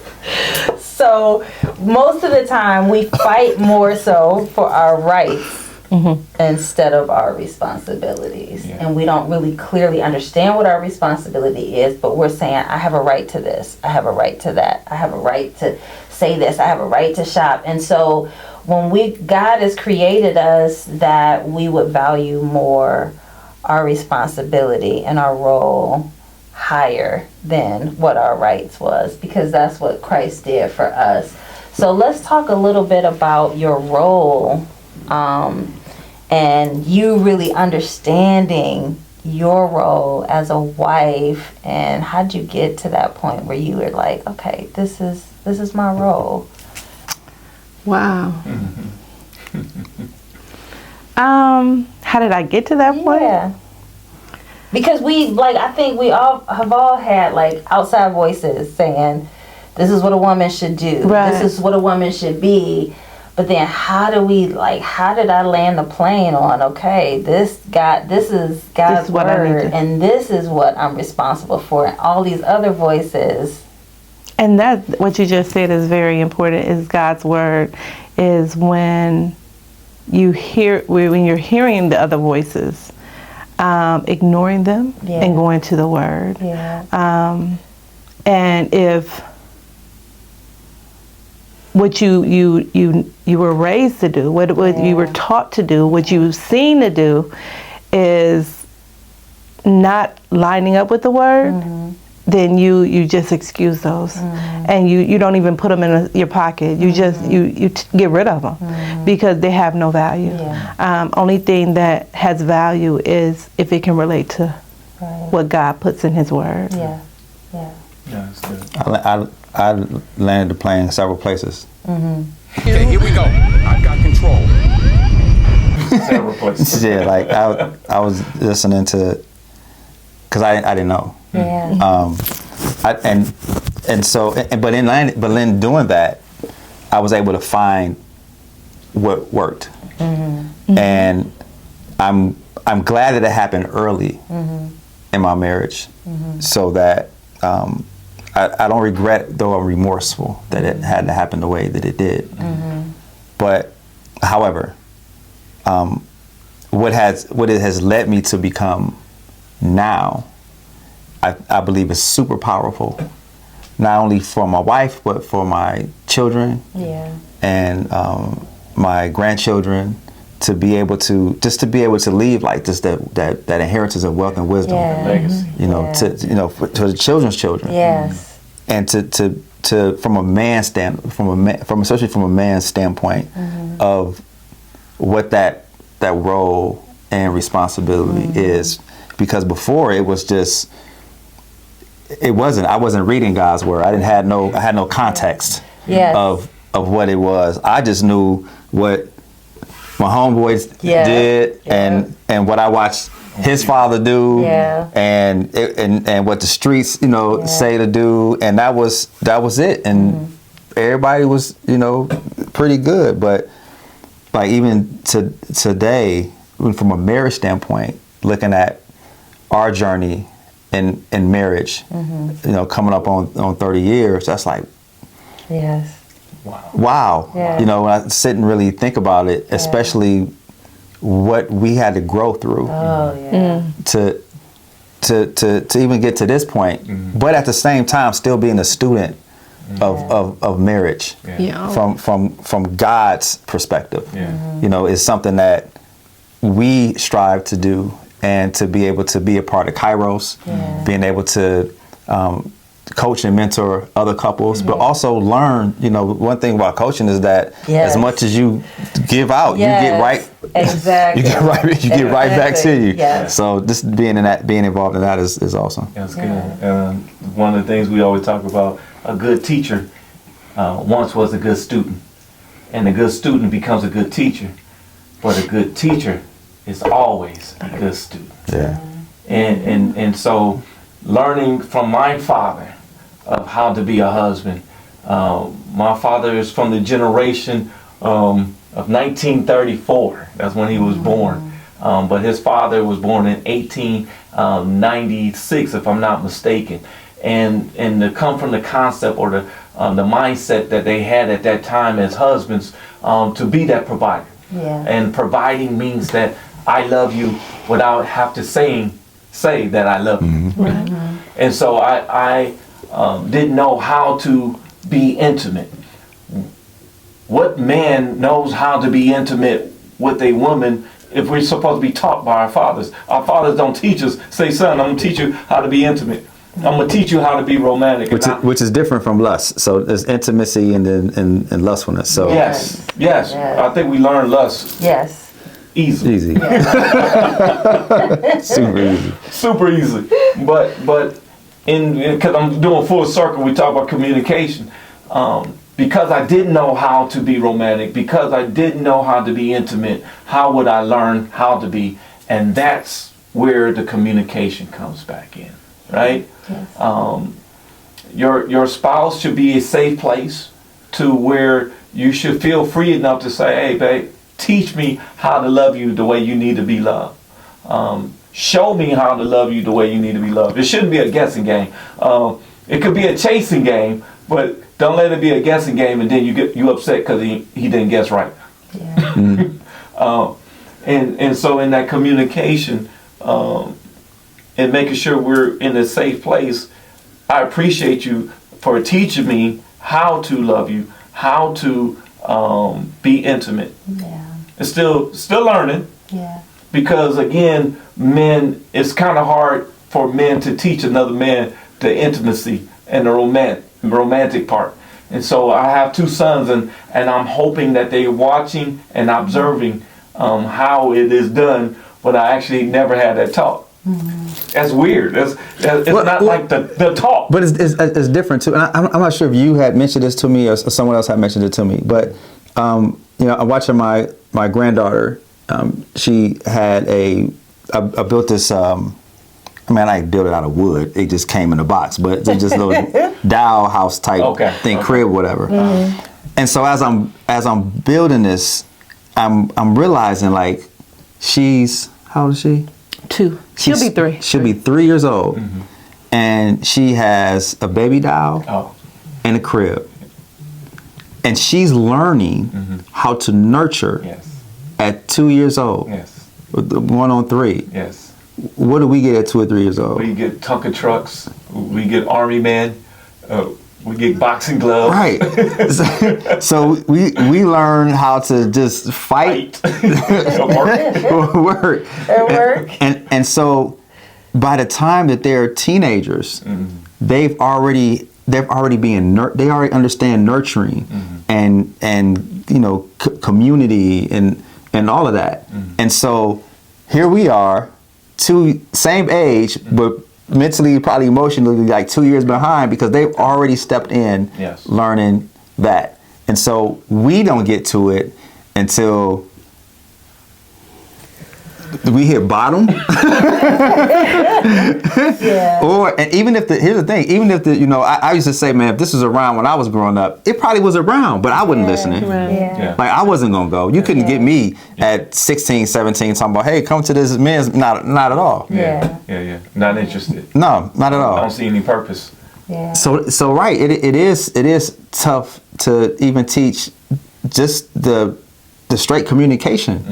Speaker 2: So most of the time we fight more so for our rights instead of our responsibilities.
Speaker 1: Yeah.
Speaker 2: And we don't really clearly understand what our responsibility is, but we're saying, I have a right to this, I have a right to that, I have a right to say this, I have a right to shop. And so when God has created us that we would value more our responsibility and our role higher than what our rights was, because that's what Christ did for us. So let's talk a little bit about your role, and you really understanding your role as a wife, and how'd you get to that point where you were like, okay, this is my role?
Speaker 4: Wow. How did I get to that point?
Speaker 2: Yeah. Because I think we all have had like outside voices saying, this is what a woman should do.
Speaker 4: Right.
Speaker 2: This is what a woman should be. But then how did I land the plane on, okay, this is God's
Speaker 4: This is what I need
Speaker 2: word,
Speaker 4: to-
Speaker 2: and this is what I'm responsible for, and all these other voices.
Speaker 4: And that, what you just said is very important, is God's word, is when you're hearing the other voices, ignoring them and going to the word.
Speaker 2: Yeah.
Speaker 4: And if what you were raised to do, what you were taught to do, what you've seen to do is not lining up with the word, then you just excuse those, and you don't even put them in your pocket. You just you get rid of them because they have no value.
Speaker 2: Yeah.
Speaker 4: Only thing that has value is if it can relate to what God puts in His word.
Speaker 2: Yeah. Yeah.
Speaker 1: Yeah, that's good.
Speaker 3: I landed the plane in several places.
Speaker 6: Okay, here we go. I've got control.
Speaker 1: Several places.
Speaker 3: Yeah, like I was listening to, because I didn't know.
Speaker 2: Yeah.
Speaker 3: But in doing that, I was able to find what worked, and I'm glad that it happened early in my marriage, so that I don't regret, though I'm remorseful that it had to happen the way that it did. But, however, what it has led me to become now, I believe is super powerful, not only for my wife, but for my children and my grandchildren, to be able to leave like this, that inheritance of wealth and wisdom,
Speaker 1: Legacy.
Speaker 3: to the children's children.
Speaker 2: Yes.
Speaker 3: And to from a man's especially from a man's standpoint of what that role and responsibility is, because before it was just, I wasn't reading God's word. I had no context
Speaker 2: Yes.
Speaker 3: of what it was. I just knew what my homeboys did and what I watched his father do, and what the streets, say to do, and that was it. And everybody was, pretty good. But like even today, even from a marriage standpoint, looking at our journey in marriage, coming up on 30 years, that's like, wow.
Speaker 2: Yeah.
Speaker 3: When I sit and really think about it, especially what we had to grow through to even get to this point, but at the same time still being a student of marriage from God's perspective. Is something that we strive to do, and to be able to be a part of Kairos, being able to coach and mentor other couples, but also learn, one thing about coaching is that as much as you give out, you get right.
Speaker 2: Exactly.
Speaker 3: You get right back to you.
Speaker 2: Yes.
Speaker 3: So just being involved in that is awesome.
Speaker 1: That's good. One of the things we always talk about, a good teacher once was a good student, and a good student becomes a good teacher, but a good teacher is always a good student.
Speaker 3: Yeah.
Speaker 1: And so learning from my father of how to be a husband. My father is from the generation of 1934. That's when he was born. But his father was born in 1896, if I'm not mistaken. And to come from the concept or the mindset that they had at that time as husbands, to be that provider.
Speaker 2: Yeah.
Speaker 1: And providing means that I love you without have to say that I love you. And so I didn't know how to be intimate. What man knows how to be intimate with a woman if we're supposed to be taught by our fathers? Our fathers don't teach us, say, son, I'm going to teach you how to be intimate. I'm going to teach you how to be romantic.
Speaker 3: Which is different from lust. So there's intimacy and lustfulness. So
Speaker 1: Yes. I think we learn lust easily.
Speaker 3: Easy.
Speaker 1: Super easy. But because I'm doing full circle, we talk about communication. Because I didn't know how to be romantic, because I didn't know how to be intimate, how would I learn how to be? And that's where the communication comes back in, right?
Speaker 2: Yes.
Speaker 1: Your spouse should be a safe place to where you should feel free enough to say, hey, babe, teach me how to love you the way you need to be loved. Show me how to love you the way you need to be loved. It shouldn't be a guessing game. It could be a chasing game, but don't let it be a guessing game and then you upset because he didn't guess right.
Speaker 2: Yeah.
Speaker 1: And so in that communication and making sure we're in a safe place, I appreciate you for teaching me how to love you, how to be intimate.
Speaker 2: Yeah.
Speaker 1: It's still learning.
Speaker 2: Yeah.
Speaker 1: Because again, men, it's kind of hard for men to teach another man the intimacy and the romantic part. And so I have two sons, and I'm hoping that they're watching and observing how it is done, but I actually never had that talk. That's weird. It's not like the talk.
Speaker 3: But it's different too. And I'm not sure if you had mentioned this to me or someone else had mentioned it to me. But I'm watching my granddaughter. She had I built this. I built it out of wood. It just came in a box, but it's just a little doll house type thing, crib, whatever. And so as I'm building this, I'm realizing like she's, how old is she?
Speaker 4: 2. She'll be 3.
Speaker 3: She'll be 3 years old, and she has a baby doll and a crib, and she's learning how to nurture at 2 years old.
Speaker 1: Yes.
Speaker 3: Going on 3.
Speaker 1: Yes.
Speaker 3: What do we get at 2 or 3 years old?
Speaker 1: We get Tonka trucks. We get Army men. We get boxing gloves.
Speaker 3: Right. So we learn how to just fight. Work. And so by the time that they're teenagers, they already understand nurturing and community and all of that. And so here we are, same age, but mentally, probably emotionally, like 2 years behind because they've already stepped in, learning that. And so we don't get to it until we hit bottom.
Speaker 2: Yeah.
Speaker 3: Or, and even if here's the thing, even if I used to say, man, if this was around when I was growing up, it probably was around, but I wasn't listening.
Speaker 2: Yeah.
Speaker 3: Like, I wasn't going to go. You couldn't get me at 16, 17 talking about, hey, come to this men's, not at all.
Speaker 2: Yeah.
Speaker 1: Not interested.
Speaker 3: No, not at all.
Speaker 1: I don't see any purpose.
Speaker 2: Yeah.
Speaker 3: So right, it is tough to even teach just the straight communication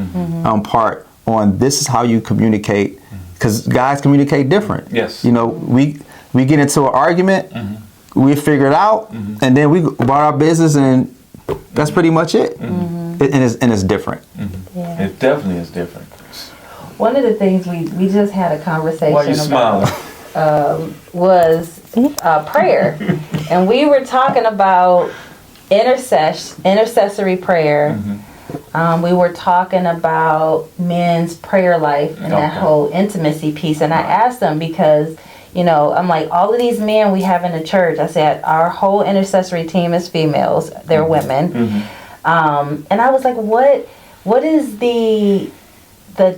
Speaker 3: part on this is how you communicate, because guys communicate different.
Speaker 1: Yes.
Speaker 3: We get into an argument, we figure it out, and then we about our business, and that's pretty much it. And it's different.
Speaker 2: Yeah.
Speaker 1: It definitely is different.
Speaker 2: One of the things we just had a conversation
Speaker 1: Why you
Speaker 2: about
Speaker 1: smiling?
Speaker 2: was prayer, and we were talking about intercessory prayer. We were talking about men's prayer life and that whole intimacy piece, and I asked them because I'm like, all of these men we have in the church, I said our whole intercessory team is females, they're women, and I was like, what is the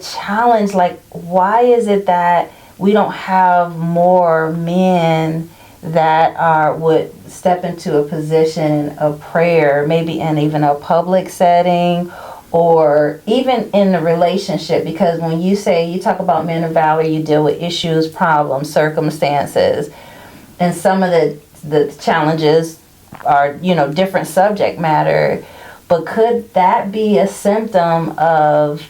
Speaker 2: challenge? Like, why is it that we don't have more men that would step into a position of prayer, maybe in even a public setting or even in the relationship? Because when you talk about men of valor, you deal with issues, problems, circumstances, and some of the challenges are different subject matter. But could that be a symptom of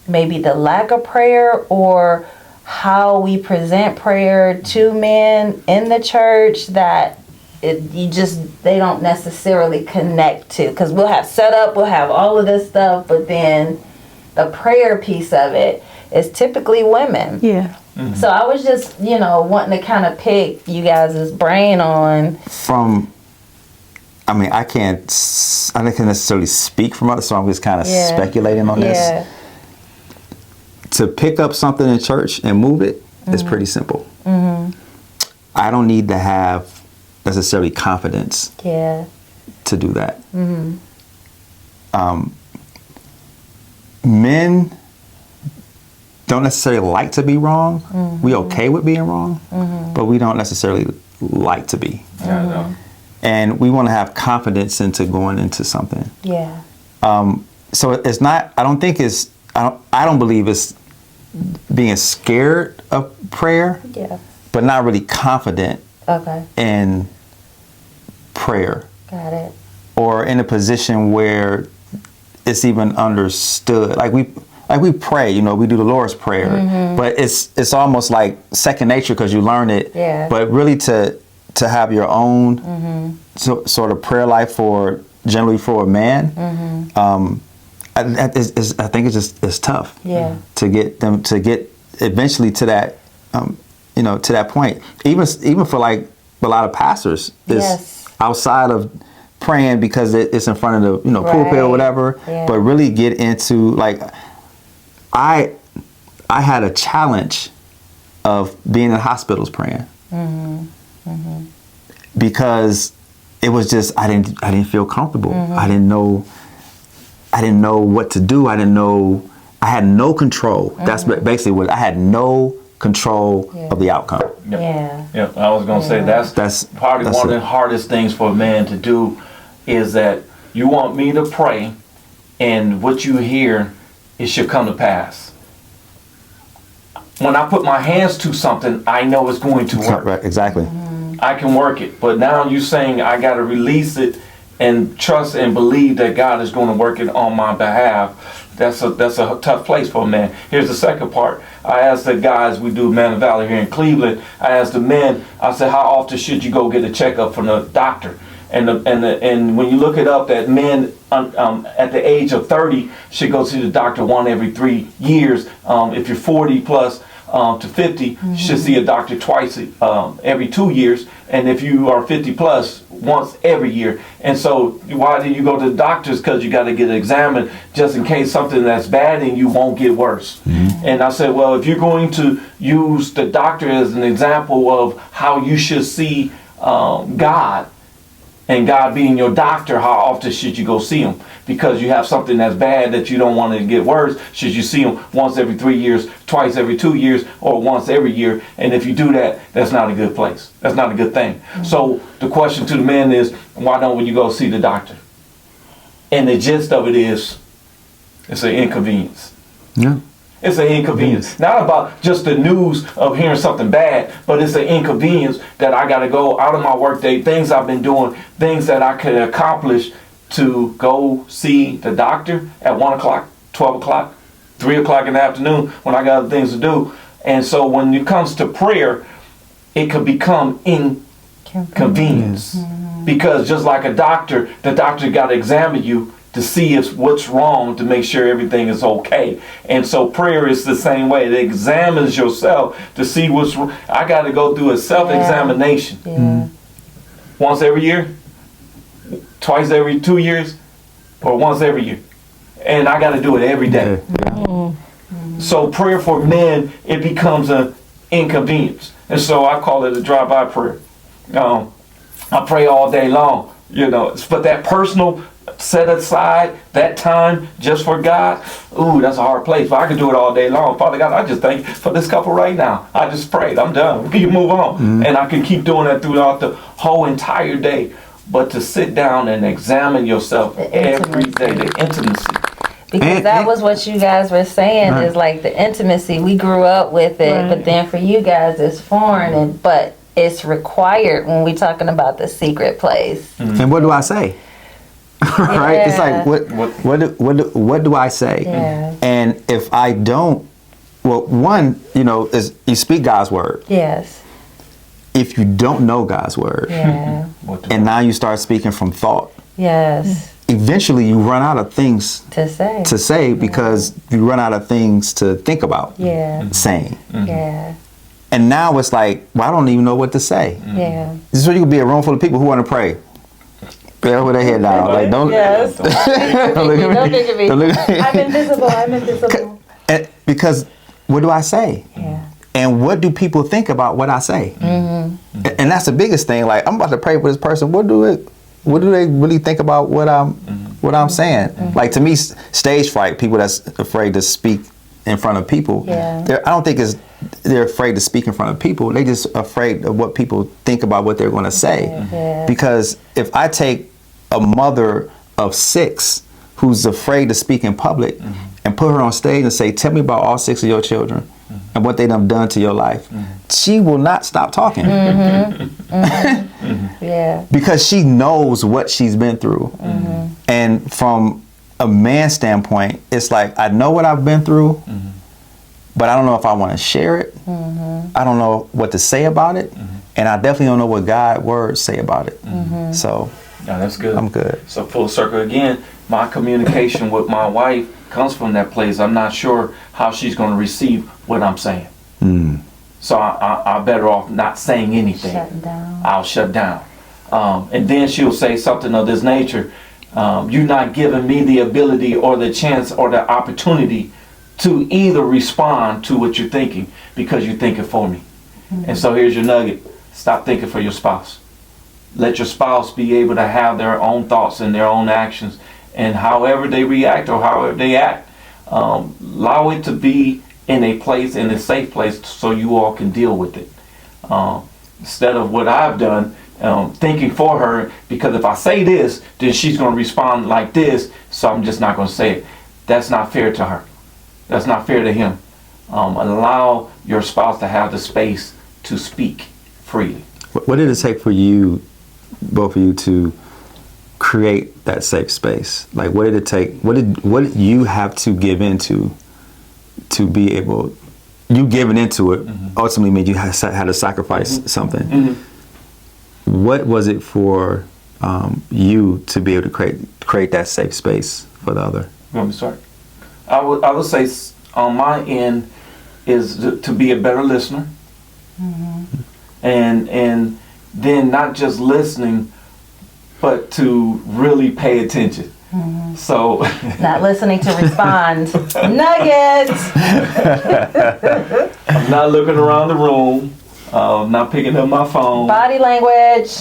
Speaker 2: maybe the lack of prayer, or how we present prayer to men in the church that they don't necessarily connect to? Because we'll have setup, we'll have all of this stuff, but then the prayer piece of it is typically women.
Speaker 4: Yeah.
Speaker 2: So I was just wanting to kind of pick you guys' brain on I can't necessarily speak from others, so I'm just kind of speculating on this. To pick up something in church and move it is pretty simple. I don't need to have necessarily confidence to do that. Men don't necessarily like to be wrong. We okay with being wrong, but we don't necessarily like to be. And we want to have confidence into going into something. Yeah.
Speaker 3: So it's not, I don't believe it's being scared of prayer, but not really confident in prayer.
Speaker 2: Got it.
Speaker 3: Or in a position where it's even understood. Like we pray, we do the Lord's Prayer, but it's almost like second nature because you learn it.
Speaker 2: Yeah.
Speaker 3: But really to have your own sort of prayer life generally for a man, I think it's tough. Yeah. To get eventually to that, to that point. Even for like a lot of pastors, is outside of praying because it's in front of the pulpit or whatever, but really get into like I had a challenge of being in hospitals praying because it was just I didn't feel comfortable. I didn't know what to do. I had no control. That's basically what I had, no control of the outcome.
Speaker 2: Yeah.
Speaker 1: I was gonna say that's probably one of the hardest things for a man to do is that you want me to pray, and what you hear, it should come to pass. When I put my hands to something, I know it's going to work.
Speaker 3: Right, exactly.
Speaker 1: I can work it, but now you're saying I got to release it and trust and believe that God is going to work it on my behalf. That's a tough place for a man. Here's the second part. I asked the guys, we do Man of Valor here in Cleveland. I asked the men, I said, how often should you go get a checkup from the doctor? And when you look it up, that men at the age of 30 should go see the doctor one every 3 years. If you're 40 plus to 50, you should see a doctor twice every 2 years. And if you are 50 plus, once every year. And so why do you go to the doctors? Because you got to get examined just in case something that's bad and you won't get worse. And I said, well, if you're going to use the doctor as an example of how you should see God, and God being your doctor, how often should you go see him? Because you have something that's bad that you don't want to get worse. Should you see him once every 3 years, twice every 2 years, or once every year? And if you do that, that's not a good place. That's not a good thing. Mm-hmm. So the question to the men is, why don't you go see the doctor? And the gist of it is, it's an inconvenience.
Speaker 3: Yeah.
Speaker 1: It's an inconvenience. Not about just the news of hearing something bad, but it's an inconvenience that I got to go out of my workday, things I've been doing, things that I could accomplish to go see the doctor at 1 o'clock, 12 o'clock, 3 o'clock in the afternoon when I got other things to do. And so when it comes to prayer, it could become inconvenience. Mm-hmm. Because just like a doctor, the doctor got to examine you to see if what's wrong, to make sure everything is okay. And so prayer is the same way. It examines yourself to see what's wrong. I got to go through a self-examination. Yeah. Mm-hmm. Once every year, twice every 2 years, or once every year. And I got to do it every day. Mm-hmm. So prayer for men, it becomes an inconvenience. And so I call it a drive-by prayer. I pray all day long, but that personal set aside that time just for God, that's a hard place. But I can do it all day long. Father God, I just thank you for this couple right now. I just prayed. I'm done. You move on. Mm-hmm. And I can keep doing that throughout the whole entire day. But to sit down and examine yourself every day, the intimacy.
Speaker 2: Because that was what you guys were saying, is like the intimacy. We grew up with it, but then for you guys it's foreign, but it's required when we're talking about the secret place.
Speaker 3: Mm-hmm. And what do I say? Right? Yeah. It's like what do I say? Yeah. And if I don't, well, one, is you speak God's word.
Speaker 2: Yes.
Speaker 3: If you don't know God's word, and now you start speaking from thought.
Speaker 2: Yes.
Speaker 3: Eventually you run out of things to say because you run out of things to think about saying.
Speaker 2: Mm-hmm. Yeah.
Speaker 3: And now it's like, well, I don't even know what to say. Mm-hmm. Yeah. This is where you could be a room full of people who want to pray. They're with their head down. Like, don't look at me. Don't look at me.
Speaker 2: I'm invisible.
Speaker 3: Because what do I say? Yeah. And what do people think about what I say? Mm-hmm. And that's the biggest thing. Like, I'm about to pray for this person. What do they really think about what I'm saying? Mm-hmm. Like, to me, stage fright, people that's afraid to speak in front of people. Yeah. I don't think they're afraid to speak in front of people. They just afraid of what people think about what they're going to say. Yeah. Because if I take a mother of 6 who's afraid to speak in public and put her on stage and say, tell me about all 6 of your children and what they done to your life, she will not stop talking.
Speaker 2: Yeah.
Speaker 3: Because she knows what she's been through. And from a man's standpoint, it's like, I know what I've been through, but I don't know if I want to share it. I don't know what to say about it. And I definitely don't know what God's words say about it. So
Speaker 1: yeah, that's good.
Speaker 3: I'm good.
Speaker 1: So full circle again, my communication with my wife comes from that place. I'm not sure how she's going to receive what I'm saying. So I'm better off not saying anything.
Speaker 2: Shutting down.
Speaker 1: I'll shut down. And then she'll say something of this nature. You're not giving me the ability or the chance or the opportunity to either respond to what you're thinking because you're thinking for me. And so here's your nugget. Stop thinking for your spouse. Let your spouse be able to have their own thoughts and their own actions, and however they react or however they act, allow it to be in a safe place so you all can deal with it. Instead of what I've done, thinking for her, because if I say this, then she's going to respond like this, so I'm just not going to say it. That's not fair to her. That's not fair to him. Allow your spouse to have the space to speak freely.
Speaker 3: What did it take for you, both of you, to create that safe space? Like, what did it take? What did you have to give into to be able? You giving into it ultimately made you had to sacrifice something. What was it for you to be able to create that safe space for the other?
Speaker 1: You want me to start? I would say on my end is to be a better listener, and then not just listening, but to really pay attention. So
Speaker 2: not listening to respond. Nuggets.
Speaker 1: I'm not looking around the room. Not picking up my phone.
Speaker 2: Body language.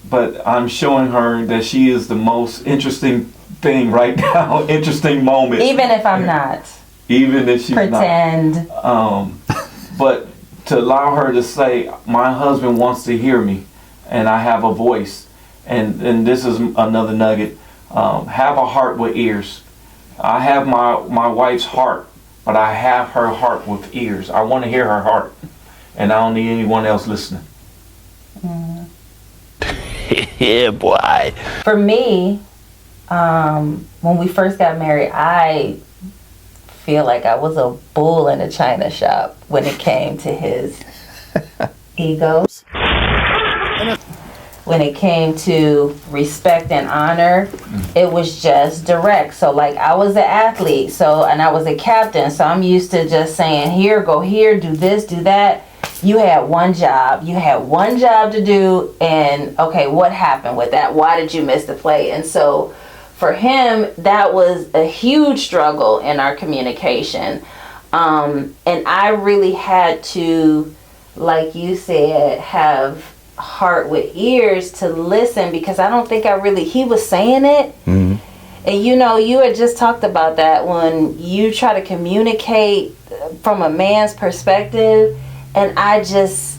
Speaker 1: but I'm showing her that she is the most interesting thing right now. Interesting moment.
Speaker 2: Even if I'm not.
Speaker 1: Even if she's
Speaker 2: Pretend.
Speaker 1: not. But to allow her to say, my husband wants to hear me, and I have a voice. And this is another nugget. Have a heart with ears. I have my wife's heart, but I have her heart with ears. I want to hear her heart, and I don't need anyone else listening.
Speaker 5: Yeah, boy.
Speaker 2: For me, when we first got married, I feel like I was a bull in a china shop when it came to his egos. When it came to respect and honor, it was just direct. So like I was an athlete, and I was a captain, so I'm used to just saying, here, go here, do this, do that. You had one job. You had one job to do, and okay, what happened with that? Why did you miss the play? And so for him, that was a huge struggle in our communication. And I really had to, like you said, have heart with ears to listen, because I don't think he was saying it. Mm-hmm. And you had just talked about that when you try to communicate from a man's perspective, and I just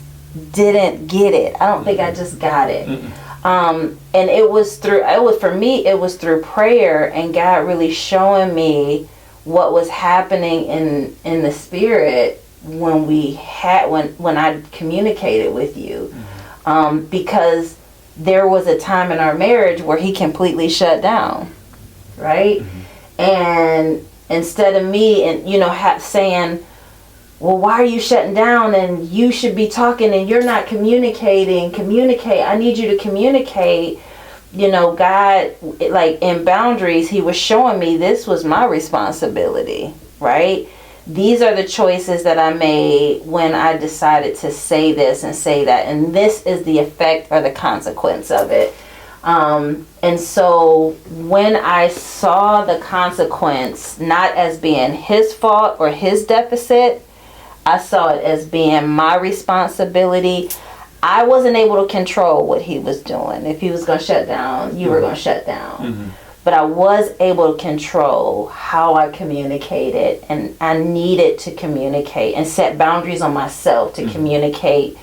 Speaker 2: didn't get it. I don't think I just got it. And it was through prayer and God really showing me what was happening in the spirit when I communicated with you. Because there was a time in our marriage where he completely shut down, right? And instead of me saying, well, why are you shutting down, and you should be talking and you're not communicating, I need you to communicate. God, like in boundaries, he was showing me this was my responsibility, right? These are the choices that I made when I decided to say this and say that, and this is the effect or the consequence of it. And so when I saw the consequence not as being his fault or his deficit, I saw it as being my responsibility. I wasn't able to control what he was doing. If he was going to shut down, you were going to shut down. But I was able to control how I communicated, and I needed to communicate and set boundaries on myself to communicate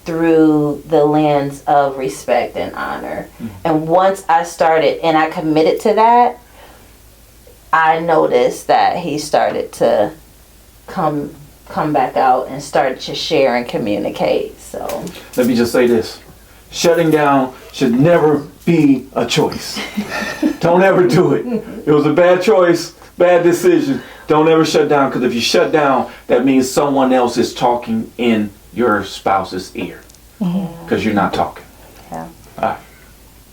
Speaker 2: through the lens of respect and honor. And once I started and I committed to that, I noticed that he started to come back out and started to share and communicate. So
Speaker 1: let me just say this. Shutting down should never be a choice. Don't ever do it. It was a bad choice, bad decision. Don't ever shut down, because if you shut down, that means someone else is talking in your spouse's ear, because you're not talking.
Speaker 2: Yeah.
Speaker 1: All right.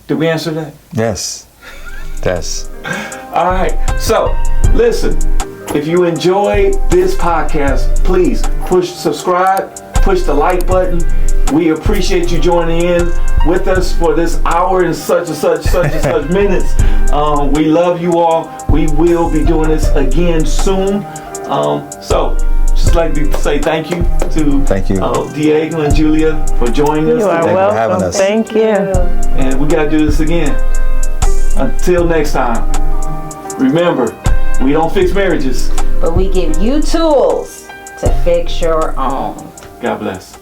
Speaker 1: Did we answer that?
Speaker 3: Yes. Yes.
Speaker 1: All right. So, listen. If you enjoyed this podcast, please push subscribe, push the like button. We appreciate you joining in with us for this hour and such minutes. We love you all. We will be doing this again soon. So, just like to say thank you to Diego and Julia for joining us.
Speaker 4: You are
Speaker 1: today.
Speaker 4: welcome.
Speaker 3: having us.
Speaker 4: Thank you.
Speaker 1: And we got to do this again. Until next time, remember, we don't fix marriages,
Speaker 2: but we give you tools to fix your own.
Speaker 1: God bless.